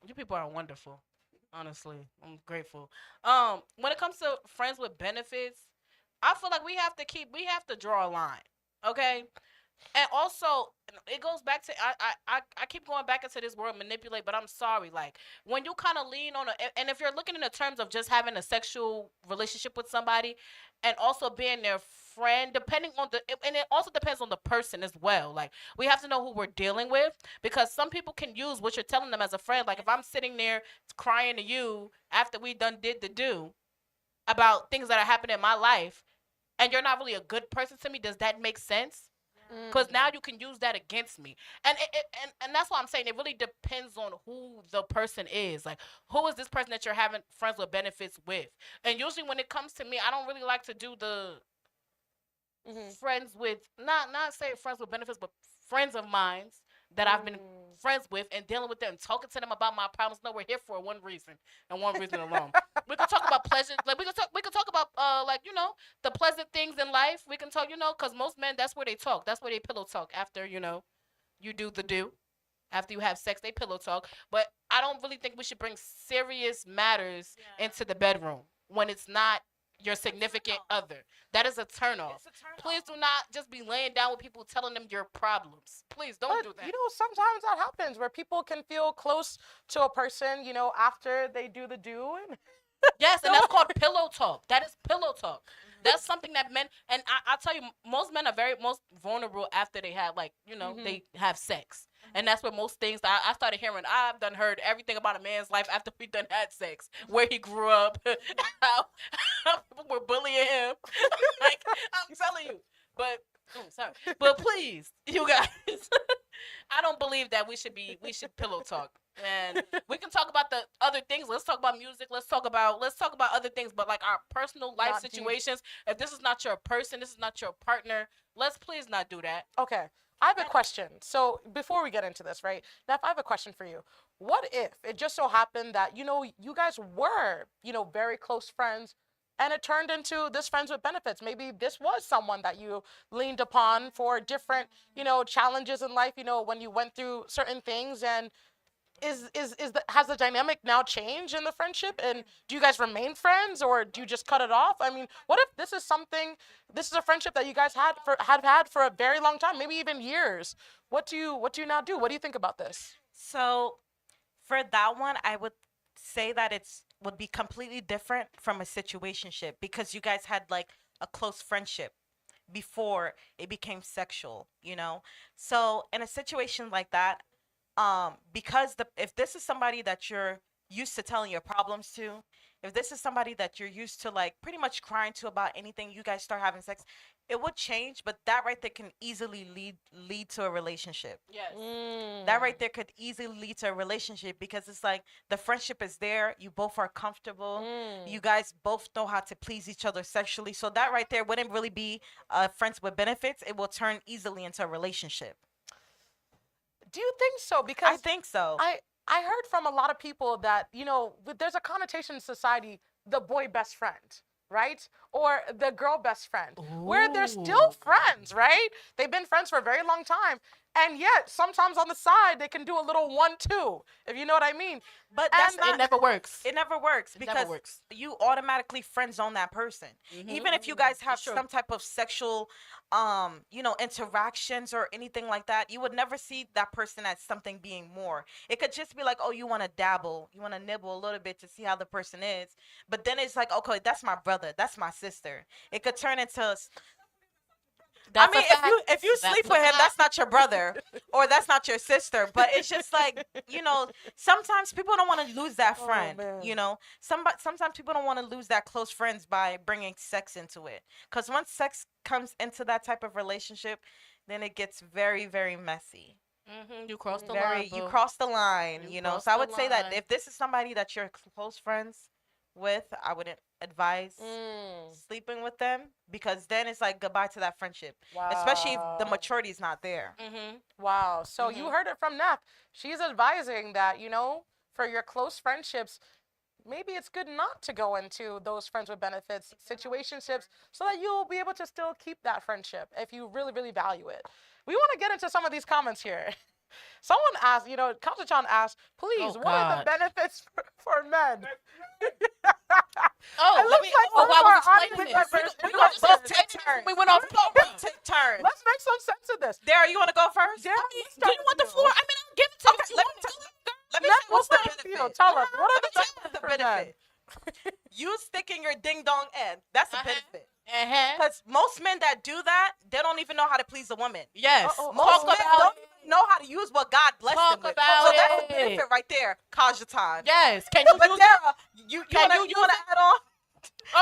B: you people are wonderful. Honestly, I'm grateful. When it comes to friends with benefits, I feel like we have to draw a line, okay? And also, it goes back to I keep going back into this word manipulate, but I'm sorry. Like when you kind of lean on and if you're looking in the terms of just having a sexual relationship with somebody, and also being their friend, depending on and it also depends on the person as well. Like we have to know who we're dealing with, because some people can use what you're telling them as a friend. Like if I'm sitting there crying to you after we done did the do about things that are happening in my life, and you're not really a good person to me, does that make sense? Because now you can use that against me, and that's why I'm saying it really depends on who the person is. Like, who is this person that you're having friends with benefits with? And usually when it comes to me, I don't really like to do the friends with not say friends with benefits, but friends of mine that I've been friends with and dealing with them, talking to them about my problems. No, we're here for one reason and one reason alone. We can talk about pleasure, like we can talk about the pleasant things in life. We can talk, because most men, that's where they talk. That's where they pillow talk after you do the do. After you have sex, they pillow talk. But I don't really think we should bring serious matters into the bedroom when it's not your significant other. That is a turnoff. Please do not just be laying down with people telling them your problems. Please don't do that.
D: Sometimes that happens where people can feel close to a person, after they do the do. And
B: yes, and that's called pillow talk. That is pillow talk. That's something that men, and I tell you, most men are most vulnerable after they have, they have sex. And that's where most things, I started hearing, I've heard everything about a man's life after we done had sex. Where he grew up, how people were bullying him. Like, I'm telling you. But, sorry. But please, you guys, I don't believe that we should pillow talk. And we can talk about the other things. Let's talk about music. Let's talk about other things. But like our personal life situations, if this is not your person, this is not your partner, let's please not do that.
D: Okay. I have a question. So before we get into this, right? Now, I have a question for you. What if it just so happened that, you guys were, very close friends, and it turned into this friends with benefits? Maybe this was someone that you leaned upon for different, challenges in life, when you went through certain things, and has the dynamic now changed in the friendship? And do you guys remain friends, or do you just cut it off? I mean, what if this is a friendship that you guys have had for a very long time, maybe even years? What do you now do? What do you think about this?
C: So for that one, I would say that would be completely different from a situationship, because you guys had like a close friendship before it became sexual, So in a situation like that, because if this is somebody that you're used to telling your problems to, if this is somebody that you're used to like pretty much crying to about anything, you guys start having sex, it would change. But that right there can easily lead to a relationship.
B: Yes.
C: That right there could easily lead to a relationship, because it's like the friendship is there, you both are comfortable, you guys both know how to please each other sexually. So that right there wouldn't really be friends with benefits. It will turn easily into a relationship.
D: Do you think so? Because
C: I think so.
D: I heard from a lot of people that, there's a connotation in society, the boy best friend, right? Or the girl best friend, where they're still friends, right? They've been friends for a very long time. and yet sometimes on the side they can do a little 1-2, if you know what I mean.
C: But that's
D: And
C: not.
B: It never works.
C: It never works
B: It
C: because
B: never works.
C: you automatically friend zone that person. Even if you guys have
B: true.
C: some type of sexual, interactions or anything like that, you would never see that person as something being more. It could just be like, oh, you want to dabble, you want to nibble a little bit to see how the person is. But then it's like, okay, that's my brother, that's my sister. It could turn into.
B: That's
C: I mean,
B: a fact.
C: if you
B: That's
C: sleep
B: a
C: with him,
B: fact.
C: that's not your brother or that's not your sister. But it's just like, sometimes people don't want to lose that friend.
D: man.
C: Sometimes people don't want to lose that close friends by bringing sex into it. Because once sex comes into that type of relationship, then it gets very, very messy.
B: You cross the
C: Very,
B: line.
C: you
B: boo.
C: cross the line.
B: You
C: So
B: cross
C: I
B: the
C: would say that
B: line.
C: if this is somebody that you're close friends with, I wouldn't advise sleeping with them because then it's like goodbye to that friendship. Especially if the
D: Wow.
C: maturity is not there.
D: Wow. So you heard it from Nap. She's advising that, for your close friendships, maybe it's good not to go into those friends with benefits situationships so that you'll be able to still keep that friendship if you really, really value it. We want to get into some of these comments here. Someone asked, Kalcha-chan asked, please,
B: Oh,
D: what are the
B: God.
D: benefits for men?
B: Oh,
D: It looks like
B: oh,
D: some
B: I
D: of
B: was
D: our
B: explaining
D: audience
B: this.
D: are-
B: We got
C: both
B: just
C: take
B: 10
C: turns.
B: We went off program.
C: Take turns.
D: Let's make some sense of this.
C: Dara, you want to go first?
D: Dara,
B: I mean,
D: let's
B: do
D: start
B: you
D: with
B: want the
D: you.
B: floor? I mean, I'll give it to you. if you
C: Let
B: want
C: me
B: to.
C: Let me
D: Nat,
C: say what's the
D: we'll start with you.
C: benefit.
D: Tell us, what are
C: Let
D: the
C: me tell you
D: benefits
C: the
D: for men?
C: benefit. You sticking your ding dong in. That's a
B: Uh-huh.
C: benefit.
B: Because
C: Because most men that do that, they don't even know how to please a woman.
B: yes,
C: Most
B: talk
C: men
B: about
C: don't
B: it.
C: even know how to use what God blessed
B: Talk
C: them with.
B: about
C: So that's a
B: it.
C: benefit right there. Kaja time.
B: Yes, can you
C: But
B: use
C: Dara, you
B: Can
C: want
B: you
C: to
B: use
C: add on?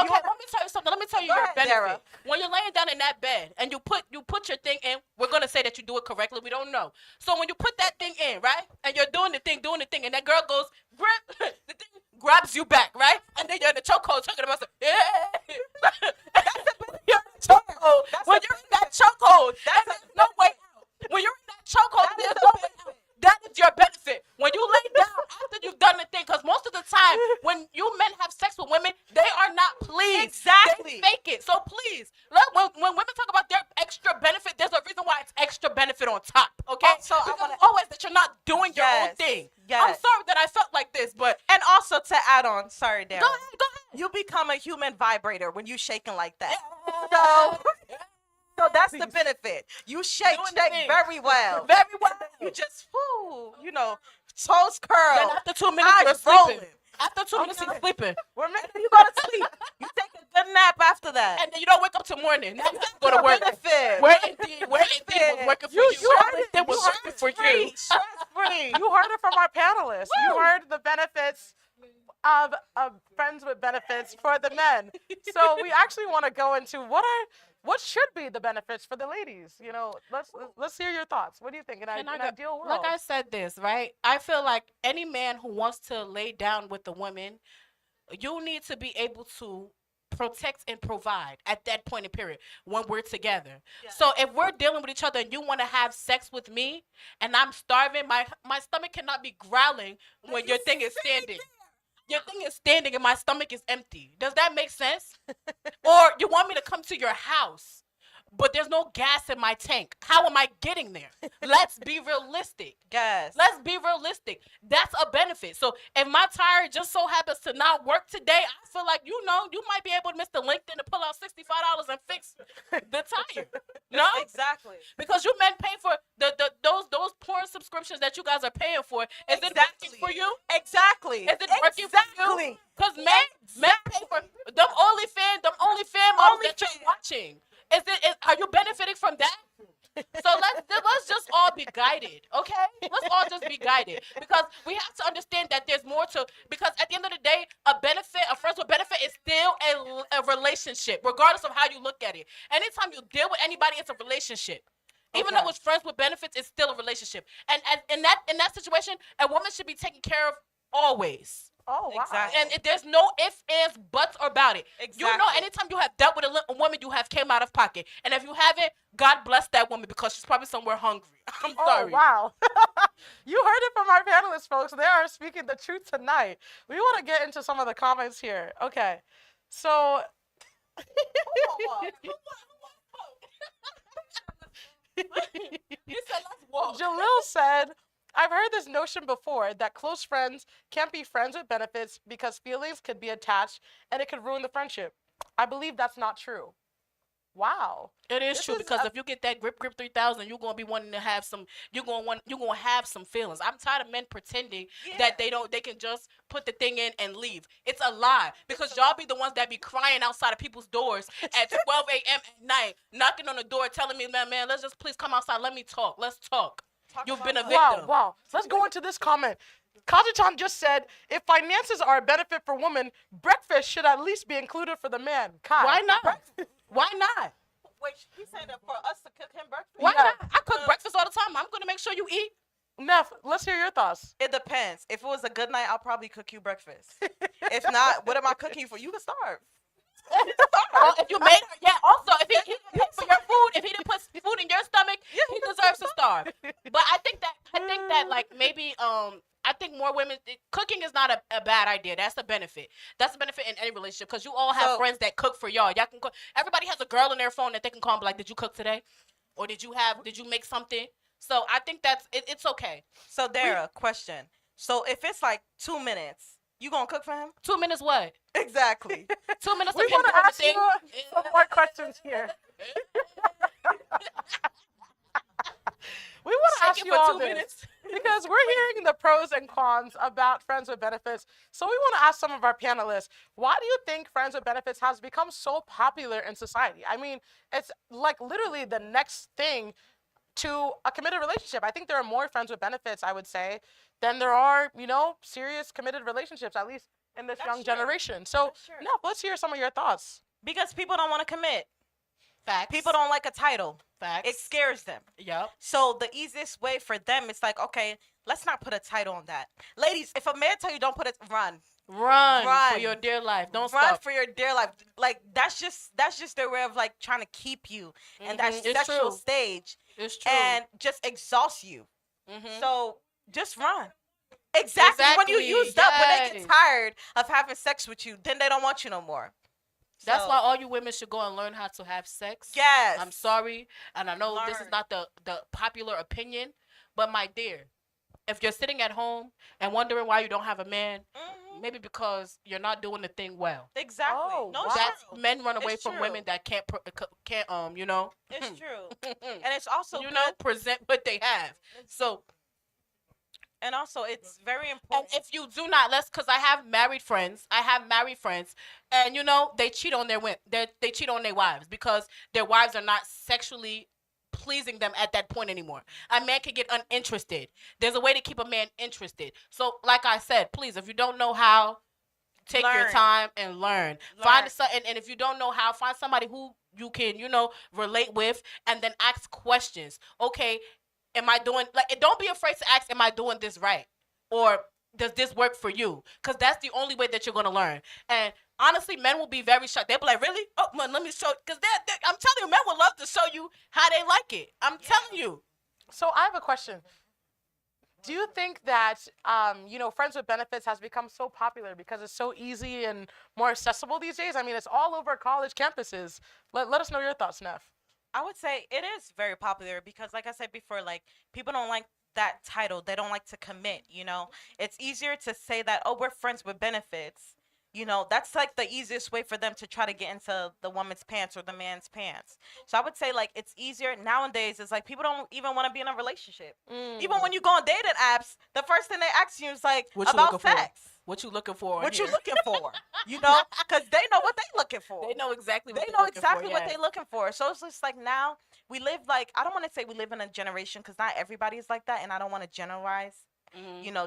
B: Okay,
C: wanna-
B: let me tell you something. Let me tell you
C: Go
B: your
C: ahead,
B: benefit.
C: Dara.
B: When you're laying down in that bed and you put your thing in, we're gonna say that you do it correctly. We don't know. So when you put that thing in, right, and you're doing the thing, and that girl goes grip, the thing grabs you back, right, and then you're in the chokehold talking about something. Yeah. You're in the chokehold. When you're in that chokehold, and there's no way out. When you're in that chokehold,
C: That is
B: there's
C: a
B: no way out.
C: benefit.
B: That is your benefit. When you lay down after you've done the thing, because most of the time when you men have sex with women, they are not pleased.
C: Exactly.
B: They fake it. So please, when women talk about their extra benefit, there's a reason why it's extra benefit on top. Okay?
C: Also, I
B: because
C: wanna-
B: it's always that you're not doing your own
C: Yes,
B: thing.
C: yes.
B: I'm sorry that I felt like this, but
C: And also to add on, sorry, Dara.
B: go ahead.
C: You become a human vibrator when you shaking like that.
B: So,
C: So that's the benefit. You shake
B: Doing the thing.
C: very well.
B: very well.
C: You just, toes curl.
B: Then after 2 minutes, you're
C: eyes
B: sleeping.
C: rolling.
B: After 2 minutes, you're sleeping.
C: Remember, you go to sleep. You take a good nap after that.
B: And then you don't wake up till morning. Now you have to go to work.
C: Benefit.
B: Where indeed was working for you. Where was working for you.
C: Stress-free.
D: You heard it from our panelists. You heard the benefits of friends with benefits for the men. So we actually want to go into what should be the benefits for the ladies. Let's hear your thoughts. What do you think in an ideal world?
B: Like I said this, right? I feel like any man who wants to lay down with a woman, you need to be able to protect and provide at that point in period when we're together. So if we're dealing with each other and you want to have sex with me and I'm starving, my stomach cannot be growling when your thing is standing. Your thing is standing and my stomach is empty. Does that make sense? Or you want me to come to your house, but there's no gas in my tank. How am I getting there? Let's be realistic.
C: Yes.
B: Let's be realistic. That's a benefit. So if my tire just so happens to not work today, I feel like, you might be able to Mr. LinkedIn to pull out $65 and fix the tire. No?
C: Exactly.
B: Because you men pay for those porn subscriptions that you guys are paying for. Is it working for you?
C: Exactly.
B: Is it working for you?
C: Exactly.
B: Because men pay for them OnlyFans models that you're watching. Are you benefiting from that? So let's just all be guided, okay? Let's all just be guided because we have to understand that there's more to. Because at the end of the day, a friends with benefit is still a relationship, regardless of how you look at it. Anytime you deal with anybody, it's a relationship. Even though it's friends with benefits, it's still a relationship. And in that situation, a woman should be taken care of always.
D: Oh, wow.
C: Exactly.
B: And there's no ifs, ands, buts about it. You know,
C: Exactly.
B: anytime you have dealt with a woman, you have came out of pocket. And if you haven't, God bless that woman because she's probably somewhere hungry. I'm sorry.
D: Oh, wow. You heard it from our panelists, folks. They are speaking the truth tonight. We want to get into some of the comments here. Okay. So
B: He said, let's walk.
D: Jalil said, I've heard this notion before that close friends can't be friends with benefits because feelings could be attached and it could ruin the friendship. I believe that's not true. Wow.
B: It is
D: This
B: true
D: is
B: because
D: a-
B: if you get that grip 3000, you're gonna be wanting to have some. You're gonna have some feelings. I'm tired of men pretending that they can just put the thing in and leave. It's a lie because y'all be the ones that be crying outside of people's doors at 12 a.m. at night, knocking on the door, telling me, man, let's just please come outside. Let me talk. Let's talk. You've been a victim.
D: Wow. Let's go into this comment. Kaji-chan just said, if finances are a benefit for women, breakfast should at least be included for the man. Kai,
B: Why not? Why not?
C: Wait, he said that for us to cook him breakfast?
B: Why
D: Yeah.
B: not? I cook breakfast all the time. I'm gonna make sure you eat.
D: Neff, let's hear your thoughts.
C: It depends. If it was a good night, I'll probably cook you breakfast. If not, what am I cooking you for? You can starve.
B: Well, if you made her, yeah. Also, if he didn't pay for your food, if he didn't put food in your stomach, he deserves to starve. But I think that like maybe I think more women cooking is not a bad idea. That's a benefit. That's a benefit in any relationship because you all have
C: So-
B: friends that cook for y'all. Y'all can cook. Everybody has a girl in their phone that they can call and be like, "Did you cook today? Or did you make something?" So I think it's okay.
C: So, Dara, question. So, if it's like 2 minutes, you gonna cook for him?
B: 2 minutes what?
C: Exactly.
B: 2 minutes
D: We
B: of him
D: want to
B: doing the
D: ask
B: thing.
D: you some more questions here. We want to
B: Shake
D: ask
B: it
D: you
B: for
D: all
B: 2
D: this
B: minutes.
D: because we're hearing the pros and cons about friends with benefits. So we want to ask some of our panelists, why do you think friends with benefits has become so popular in society? I mean, it's like literally the next thing to a committed relationship. I think there are more friends with benefits, I would say, than there are, serious committed relationships, at least in this
C: That's
D: young
C: true.
D: generation. So,
C: That's true.
D: Neff, let's hear some of your thoughts.
C: Because people don't want to commit.
B: Facts.
C: People don't like a title.
B: Facts.
C: It scares them.
B: Yep.
C: So the easiest way for them is like, okay, let's not put a title on that. Ladies, if a man tell you don't put it, run.
B: Run for
C: Run.
B: your dear life. Don't
C: Run
B: stop.
C: for your dear life. Like that's just their way of like trying to keep you in that
B: Mhm, it's
C: sexual
B: true.
C: stage
B: It's true.
C: and just exhaust you.
B: Mhm.
C: So just run. Exactly. When you
B: Exactly,
C: used up, when they
B: yes.
C: get tired of having sex with you, then they don't want you no more.
B: That's
C: So,
B: why all you women should go and learn how to have sex.
C: Yes.
B: I'm sorry, and I know this is
C: Learn.
B: not the popular opinion, but my dear, if you're sitting at home and wondering why you don't have a man,
C: Mhm.
B: maybe because you're not doing the thing well.
C: Exactly.
D: Oh,
C: No,
D: wow.
C: it's
B: That's
C: true.
B: men run away
C: It's
B: from
C: true.
B: women that can't
C: It's true. And it's also good.
B: present what they have. So
C: And also, it's very
B: and
C: important.
B: if you do not, because I have married friends, and they cheat on they cheat on their wives because their wives are not sexually pleasing them at that point anymore. A man can get uninterested. There's a way to keep a man interested. So, like I said, please, if you don't know how, take your
C: Learn.
B: time and learn. Find
C: Learn.
B: and if you don't know how, find somebody who you can, relate with, and then ask questions. Okay, am I doing don't be afraid to ask, am I doing this right? Or does this work for you? Because that's the only way that you're going to learn. And honestly, men will be very shocked. They'll be like, really? Oh, man, let me show. Because I'm telling you, men would love to show you how they like it. I'm telling you.
D: So I have a question. Do you think that, friends with benefits has become so popular because it's so easy and more accessible these days? I mean, it's all over college campuses. Let us know your thoughts, Neff.
C: I would say it is very popular because, like I said before, like people don't like that title. They don't like to commit. It's easier to say that, oh, we're friends with benefits. That's like the easiest way for them to try to get into the woman's pants or the man's pants. So I would say like it's easier nowadays. It's like people don't even want to be in a relationship. Even when you go on dating apps, the first thing they ask you is like
B: What you
C: about
B: looking for?
C: sex.
B: What you looking for?
C: What you looking for? Because they know what they looking for.
B: They know exactly what
C: They
B: they're
C: know
B: looking
C: exactly
B: for,
C: what
B: yeah.
C: they're looking for. So it's just like now we live like, I don't want to say we live in a generation because not everybody is like that. And I don't want to generalize,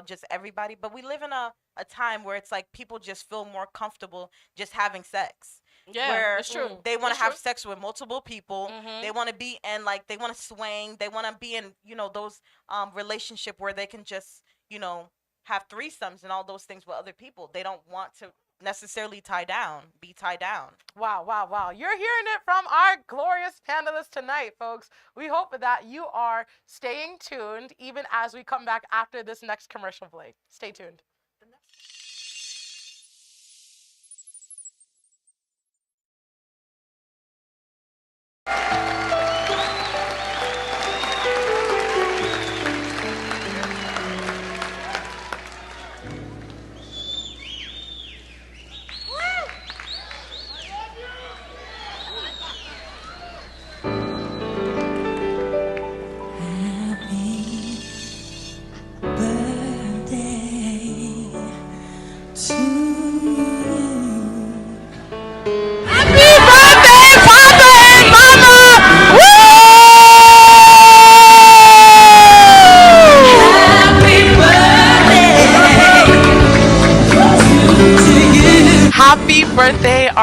C: just everybody. But we live in a time where it's like people just feel more comfortable just having sex.
B: Yeah,
C: where
B: it's true.
C: they want
B: It's
C: to have
B: true.
C: sex with multiple people.
B: Mhm.
C: They want to be in they want to swing. They want to be in, those relationship where they can just, have threesomes and all those things with other people. They don't want to necessarily be tied down.
D: Wow. You're hearing it from our glorious panelists tonight, folks. We hope that you are staying tuned even as we come back after this next commercial break. Stay tuned.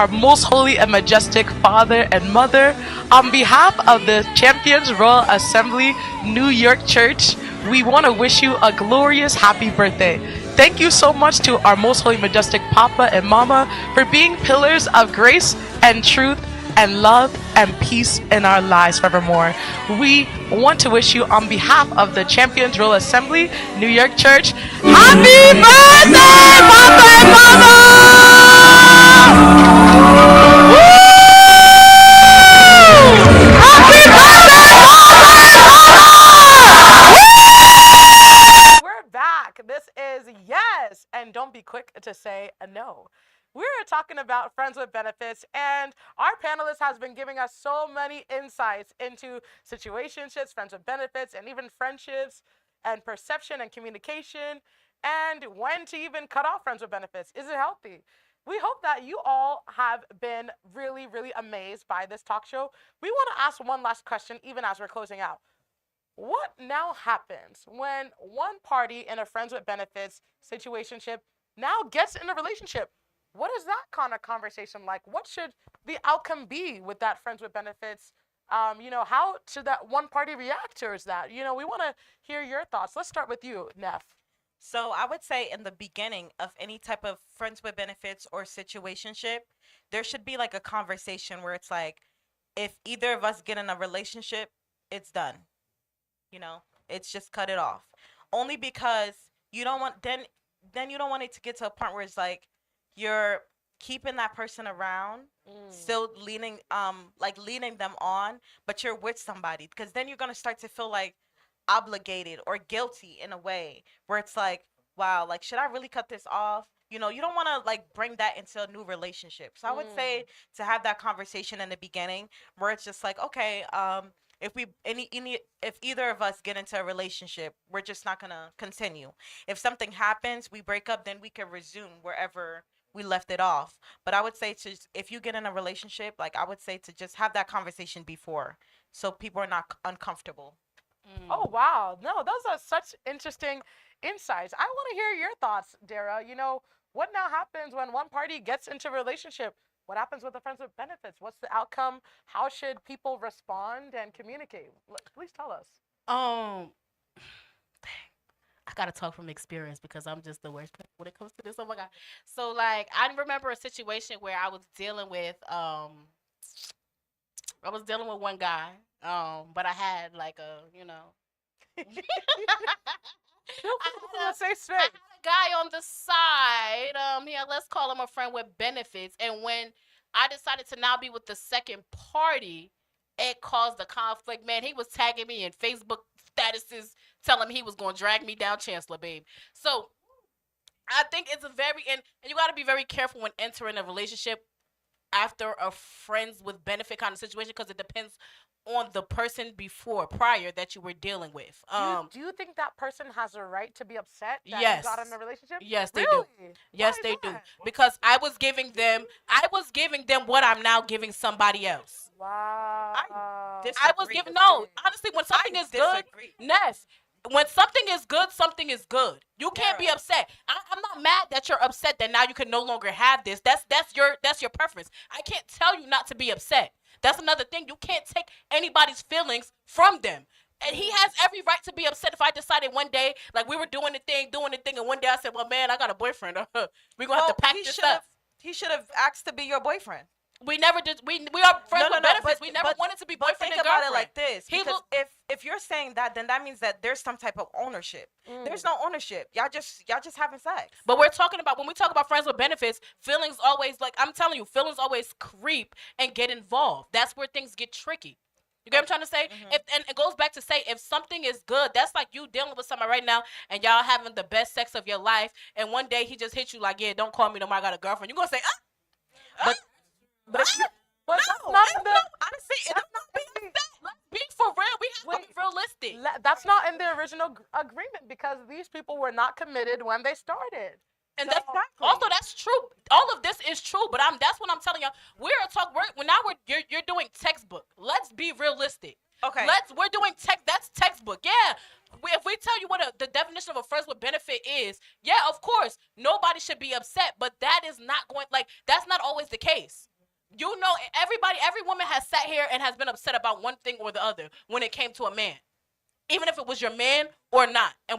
A: our most holy and majestic father and mother, on behalf of the Champions Royal Assembly New York Church, we want to wish you a glorious happy birthday. Thank you so much to our most holy majestic Papa and Mama for being pillars of grace and truth and love and peace in our lives forevermore. We want to wish you on behalf of the Champions Royal Assembly New York Church, happy birthday, Papa and Mama! Woo! Happy birthday, Papa!
D: We're back. This is Yes, and don't be quick to say no. We're talking about friends with benefits, and our panelist has been giving us so many insights into situationships, friends with benefits, and even friendships, and perception and communication, and when to even cut off friends with benefits. Is it healthy? We hope that you all have been really, really amazed by this talk show. We want to ask one last question, even as we're closing out. What now happens when one party in a friends with benefits situationship now gets in a relationship? What is that kind of conversation like? What should the outcome be with that friends with benefits? How should that one party react towards that? We want to hear your thoughts. Let's start with you, Neff.
C: So I would say in the beginning of any type of friends with benefits or situationship, there should be like a conversation where it's like, if either of us get in a relationship, it's done. It's just cut it off. Only because you don't want then you don't want it to get to a point where it's like you're keeping that person around, still leaning them on, but you're with somebody, because then you're gonna start to feel like obligated or guilty in a way where it's like, wow, like, should I really cut this off? You don't want to like bring that into a new relationship. So I would say to have that conversation in the beginning where it's just like, okay, if either of us get into a relationship, we're just not gonna continue. If something happens, we break up, then we can resume wherever we left it off. But I would say if you get in a relationship, like, I would say to just have that conversation before, so people are not uncomfortable.
D: Oh, wow. No, those are such interesting insights. I want to hear your thoughts, Dara. What now happens when one party gets into a relationship? What happens with the friends with benefits? What's the outcome? How should people respond and communicate? Please tell us.
B: I gotta talk from experience because I'm just the worst when it comes to this. Oh my god! So like, I remember a situation where I was dealing with one guy, but I had like a
D: I had a
B: guy on the side. Let's call him a friend with benefits. And when I decided to now be with the second party, it caused a conflict. Man, he was tagging me in Facebook statuses, telling me he was going to drag me down, Chancellor, babe. So I think it's and you got to be very careful when entering a relationship after a friends with benefit kind of situation, because it depends on the person prior that you were dealing with.
D: Do you think that person has a right to be upset that
B: yes.
D: you got in a relationship?
B: Yes, they
D: really?
B: do. Yes, they do.
D: that?
B: Because I was giving them what I'm now giving somebody else.
D: Wow.
B: I was giving honestly, when something is good, Ness, when something is good, something is good. You can't be upset. I'm not mad that you're upset that now you can no longer have this. That's your preference. I can't tell you not to be upset. That's another thing. You can't take anybody's feelings from them. And he has every right to be upset if I decided one day, like, we were doing the thing, and one day I said, well, man, I got a boyfriend. We're going to have to pack this up.
C: He should have asked to be your boyfriend.
B: We never did. We are friends with benefits. We never wanted to be boyfriend and girlfriend.
C: Think about it like this. Because if you're saying that, then that means that there's some type of ownership. There's no ownership. Y'all just having sex.
B: But when we talk about friends with benefits, feelings always, like, I'm telling you, feelings always creep and get involved. That's where things get tricky. You get what I'm trying to say? And it goes back to say, if something is good, that's like you dealing with somebody right now and y'all having the best sex of your life, and one day he just hits you like, yeah, don't call me no more, I got a girlfriend. You're going to say, honestly, it's not being upset. Let's be for real. We have to be realistic.
D: That's not in the original agreement, because these people were not committed when they started.
B: And that's true. All of this is true, but that's what I'm telling y'all. You're doing textbook. Let's be realistic.
C: Okay.
B: We're doing that's textbook. Yeah. If we tell you what the definition of a friends with benefit is, yeah, of course, nobody should be upset, but that's not always the case. You know, every woman has sat here and has been upset about one thing or the other when it came to a man, even if it was your man or not. And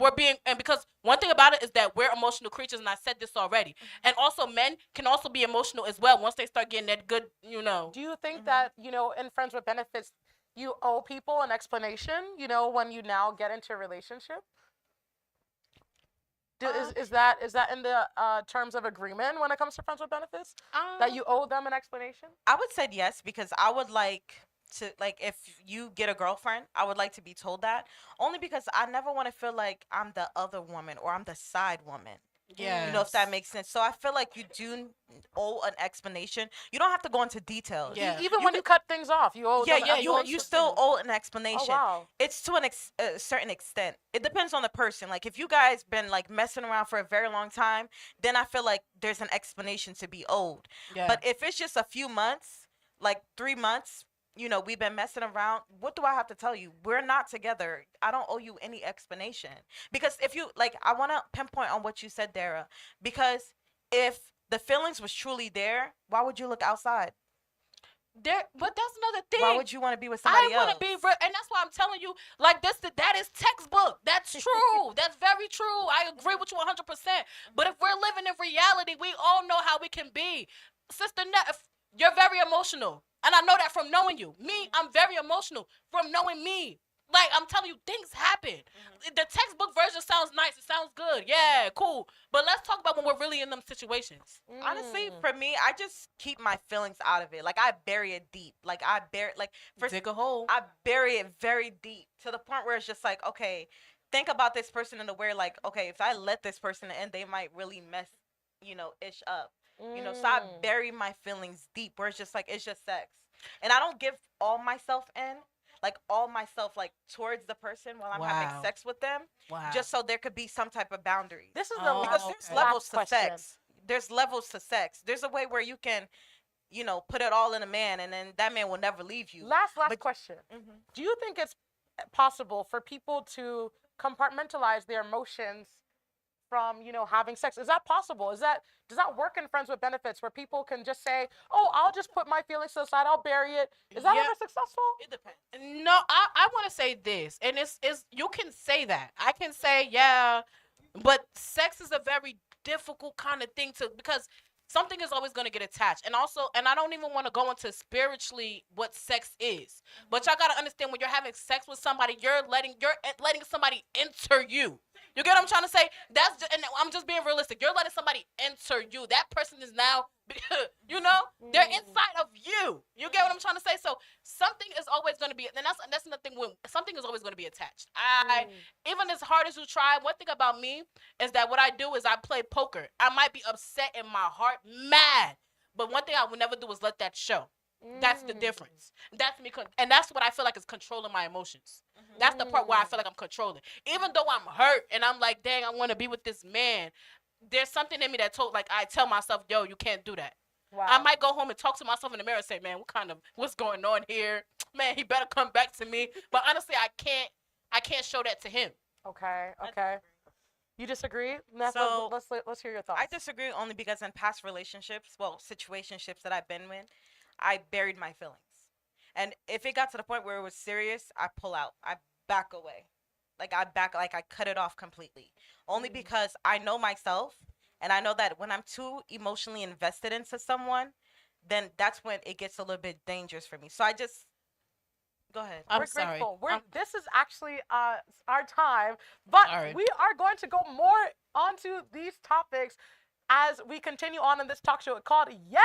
B: because one thing about it is that we're emotional creatures, and I said this already. And also, men can also be emotional as well once they start getting that good, you know.
D: Do you think that, you know, in Friends with Benefits, you owe people an explanation, you know, when you now get into a relationship? Is that in the terms of agreement when it comes to Friends with Benefits? That you owe them an explanation?
C: I would say yes, because I would like to, like, if you get a girlfriend, I would like to be told that. Only because I never want to feel like I'm the other woman or I'm the side woman.
B: Yeah.
C: You know, if that makes sense. So I feel like you do owe an explanation. You don't have to go into details.
B: Yeah.
D: Even when you cut things off, you owe them an
C: You
D: explanation.
C: still owe an explanation.
D: Oh, wow.
C: It's to a certain extent. It depends on the person. Like, if you guys been like messing around for a very long time, then I feel like there's an explanation to be owed.
B: Yeah.
C: But if it's just a few months, like 3 months, you know, we've been messing around, what do I have to tell you? We're not together. I don't owe you any explanation. Because if you, like, I want to pinpoint on what you said, Dara. Because if the feelings was truly there, why would you look outside?
B: But that's another thing.
C: Why would you want to be with somebody
B: I want
C: else?
B: to be real, and that's why I'm telling you, like, that is textbook. That's true. That's very true. I agree with you 100%. But if we're living in reality, we all know how we can be. Sister Net, you're very emotional. And I know that from knowing you. Me, I'm very emotional from knowing me. Like, I'm telling you, things happen. The textbook version sounds nice. It sounds good. Yeah, cool. But let's talk about when we're really in them situations.
C: Honestly, for me, I just keep my feelings out of it. Like, I bury it deep. Like,
B: Dig a hole.
C: I bury it very deep to the point where it's just like, okay, think about this person in the way, like, okay, if I let this person in, they might really mess, you know, ish up. You know, so I bury my feelings deep where it's just like, it's just sex. And I don't give all myself towards the person while I'm having sex with them.
B: Wow.
C: Just so there could be some type of boundaries.
D: This is
C: Because there's
B: okay.
C: levels to
D: last question.
C: sex. There's levels to sex. There's a way where you can, you know, put it all in a man, and then that man will never leave you.
D: Last question. Do you think it's possible for people to compartmentalize their emotions from, you know, having sex? Is that possible? Does that work in Friends with Benefits where people can just say, oh, I'll just put my feelings to the side, I'll bury it? Is that ever successful?
C: It depends.
B: No, I want to say this, and it's you can say that. I can say, yeah, but sex is a very difficult kind of thing because something is always going to get attached. And I don't even want to go into spiritually what sex is. But y'all got to understand, when you're having sex with somebody, you're letting somebody enter you. You get what I'm trying to say? And I'm just being realistic. You're letting somebody enter you. That person is now, you know, they're inside of you. You get what I'm trying to say? So something is always going to be, and that's another thing, when something is always going to be attached. Even as hard as you try, one thing about me is that what I do is I play poker. I might be upset in my heart, mad, but one thing I would never do is let that show. That's the difference. That's me, and that's what I feel like is controlling my emotions. That's the part where I feel like I'm controlling. Even though I'm hurt and I'm like, dang, I want to be with this man, there's something in me that I tell myself, yo, you can't do that.
D: Wow.
B: I might go home and talk to myself in the mirror and say, man, what's going on here? Man, he better come back to me. But honestly, I can't show that to him.
D: Okay. You disagree?
C: So,
D: let's hear your thoughts.
C: I disagree only because in past relationships, situationships that I've been in, I buried my feelings. And if it got to the point where it was serious, I pull out. I back away. I cut it off completely. Only because I know myself, and I know that when I'm too emotionally invested into someone, then that's when it gets a little bit dangerous for me. So I just go ahead.
B: I'm sorry.
D: Grateful. This is actually our time, but we are going to go more onto these topics as we continue on in this talk show called Yes,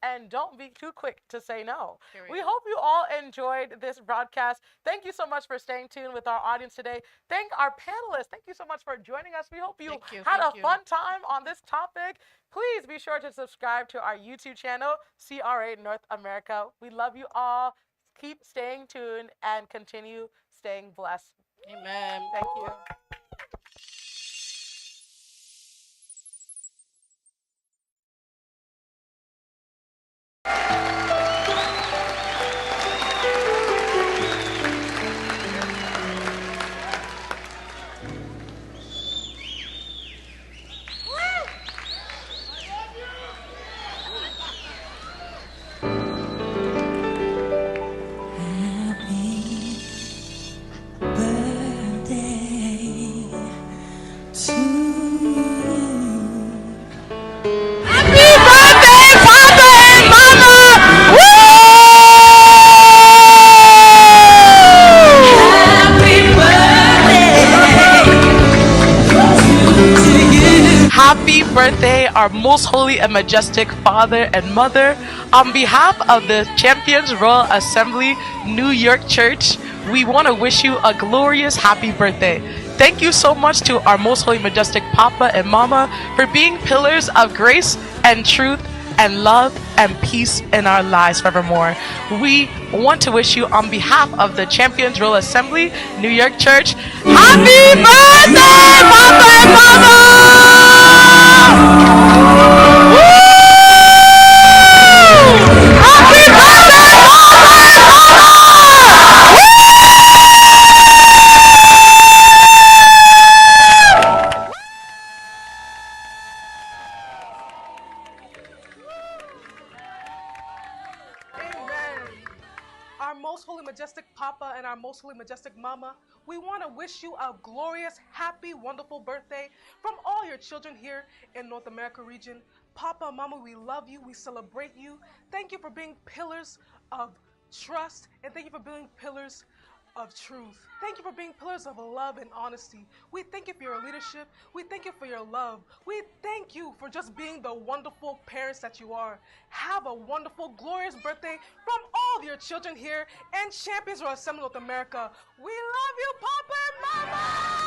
D: and don't be too quick to say no. We hope you all enjoyed this broadcast. Thank you so much for staying tuned with our audience today. Thank our panelists. Thank you so much for joining us. We hope you had a fun time on this topic. Please be sure to subscribe to our YouTube channel, CRA North America. We love you all. Keep staying tuned and continue staying blessed.
B: Amen.
D: Thank you.
A: our most holy and majestic father and mother. On behalf of the Champions Royal Assembly New York Church, we want to wish you a glorious happy birthday. Thank you so much to our most holy majestic Papa and Mama for being pillars of grace and truth and love and peace in our lives forevermore. We want to wish you, on behalf of the Champions Royal Assembly New York Church, happy birthday, Papa and Mama! Woo! Happy birthday, Papa and Mama! Woo! Amen. Our most holy majestic Papa and our most holy majestic Mama, we want to wish you a glorious, happy, wonderful birthday from all your children here in North America region. Papa, Mama, we love you. We celebrate you. Thank you for being pillars of trust, and thank you for being pillars of truth. Thank you for being pillars of love and honesty. We thank you for your leadership. We thank you for your love. We thank you for just being the wonderful parents that you are. Have a wonderful, glorious birthday from all of your children here and Champions Royal Assembly North America. We love you, Papa and Mama!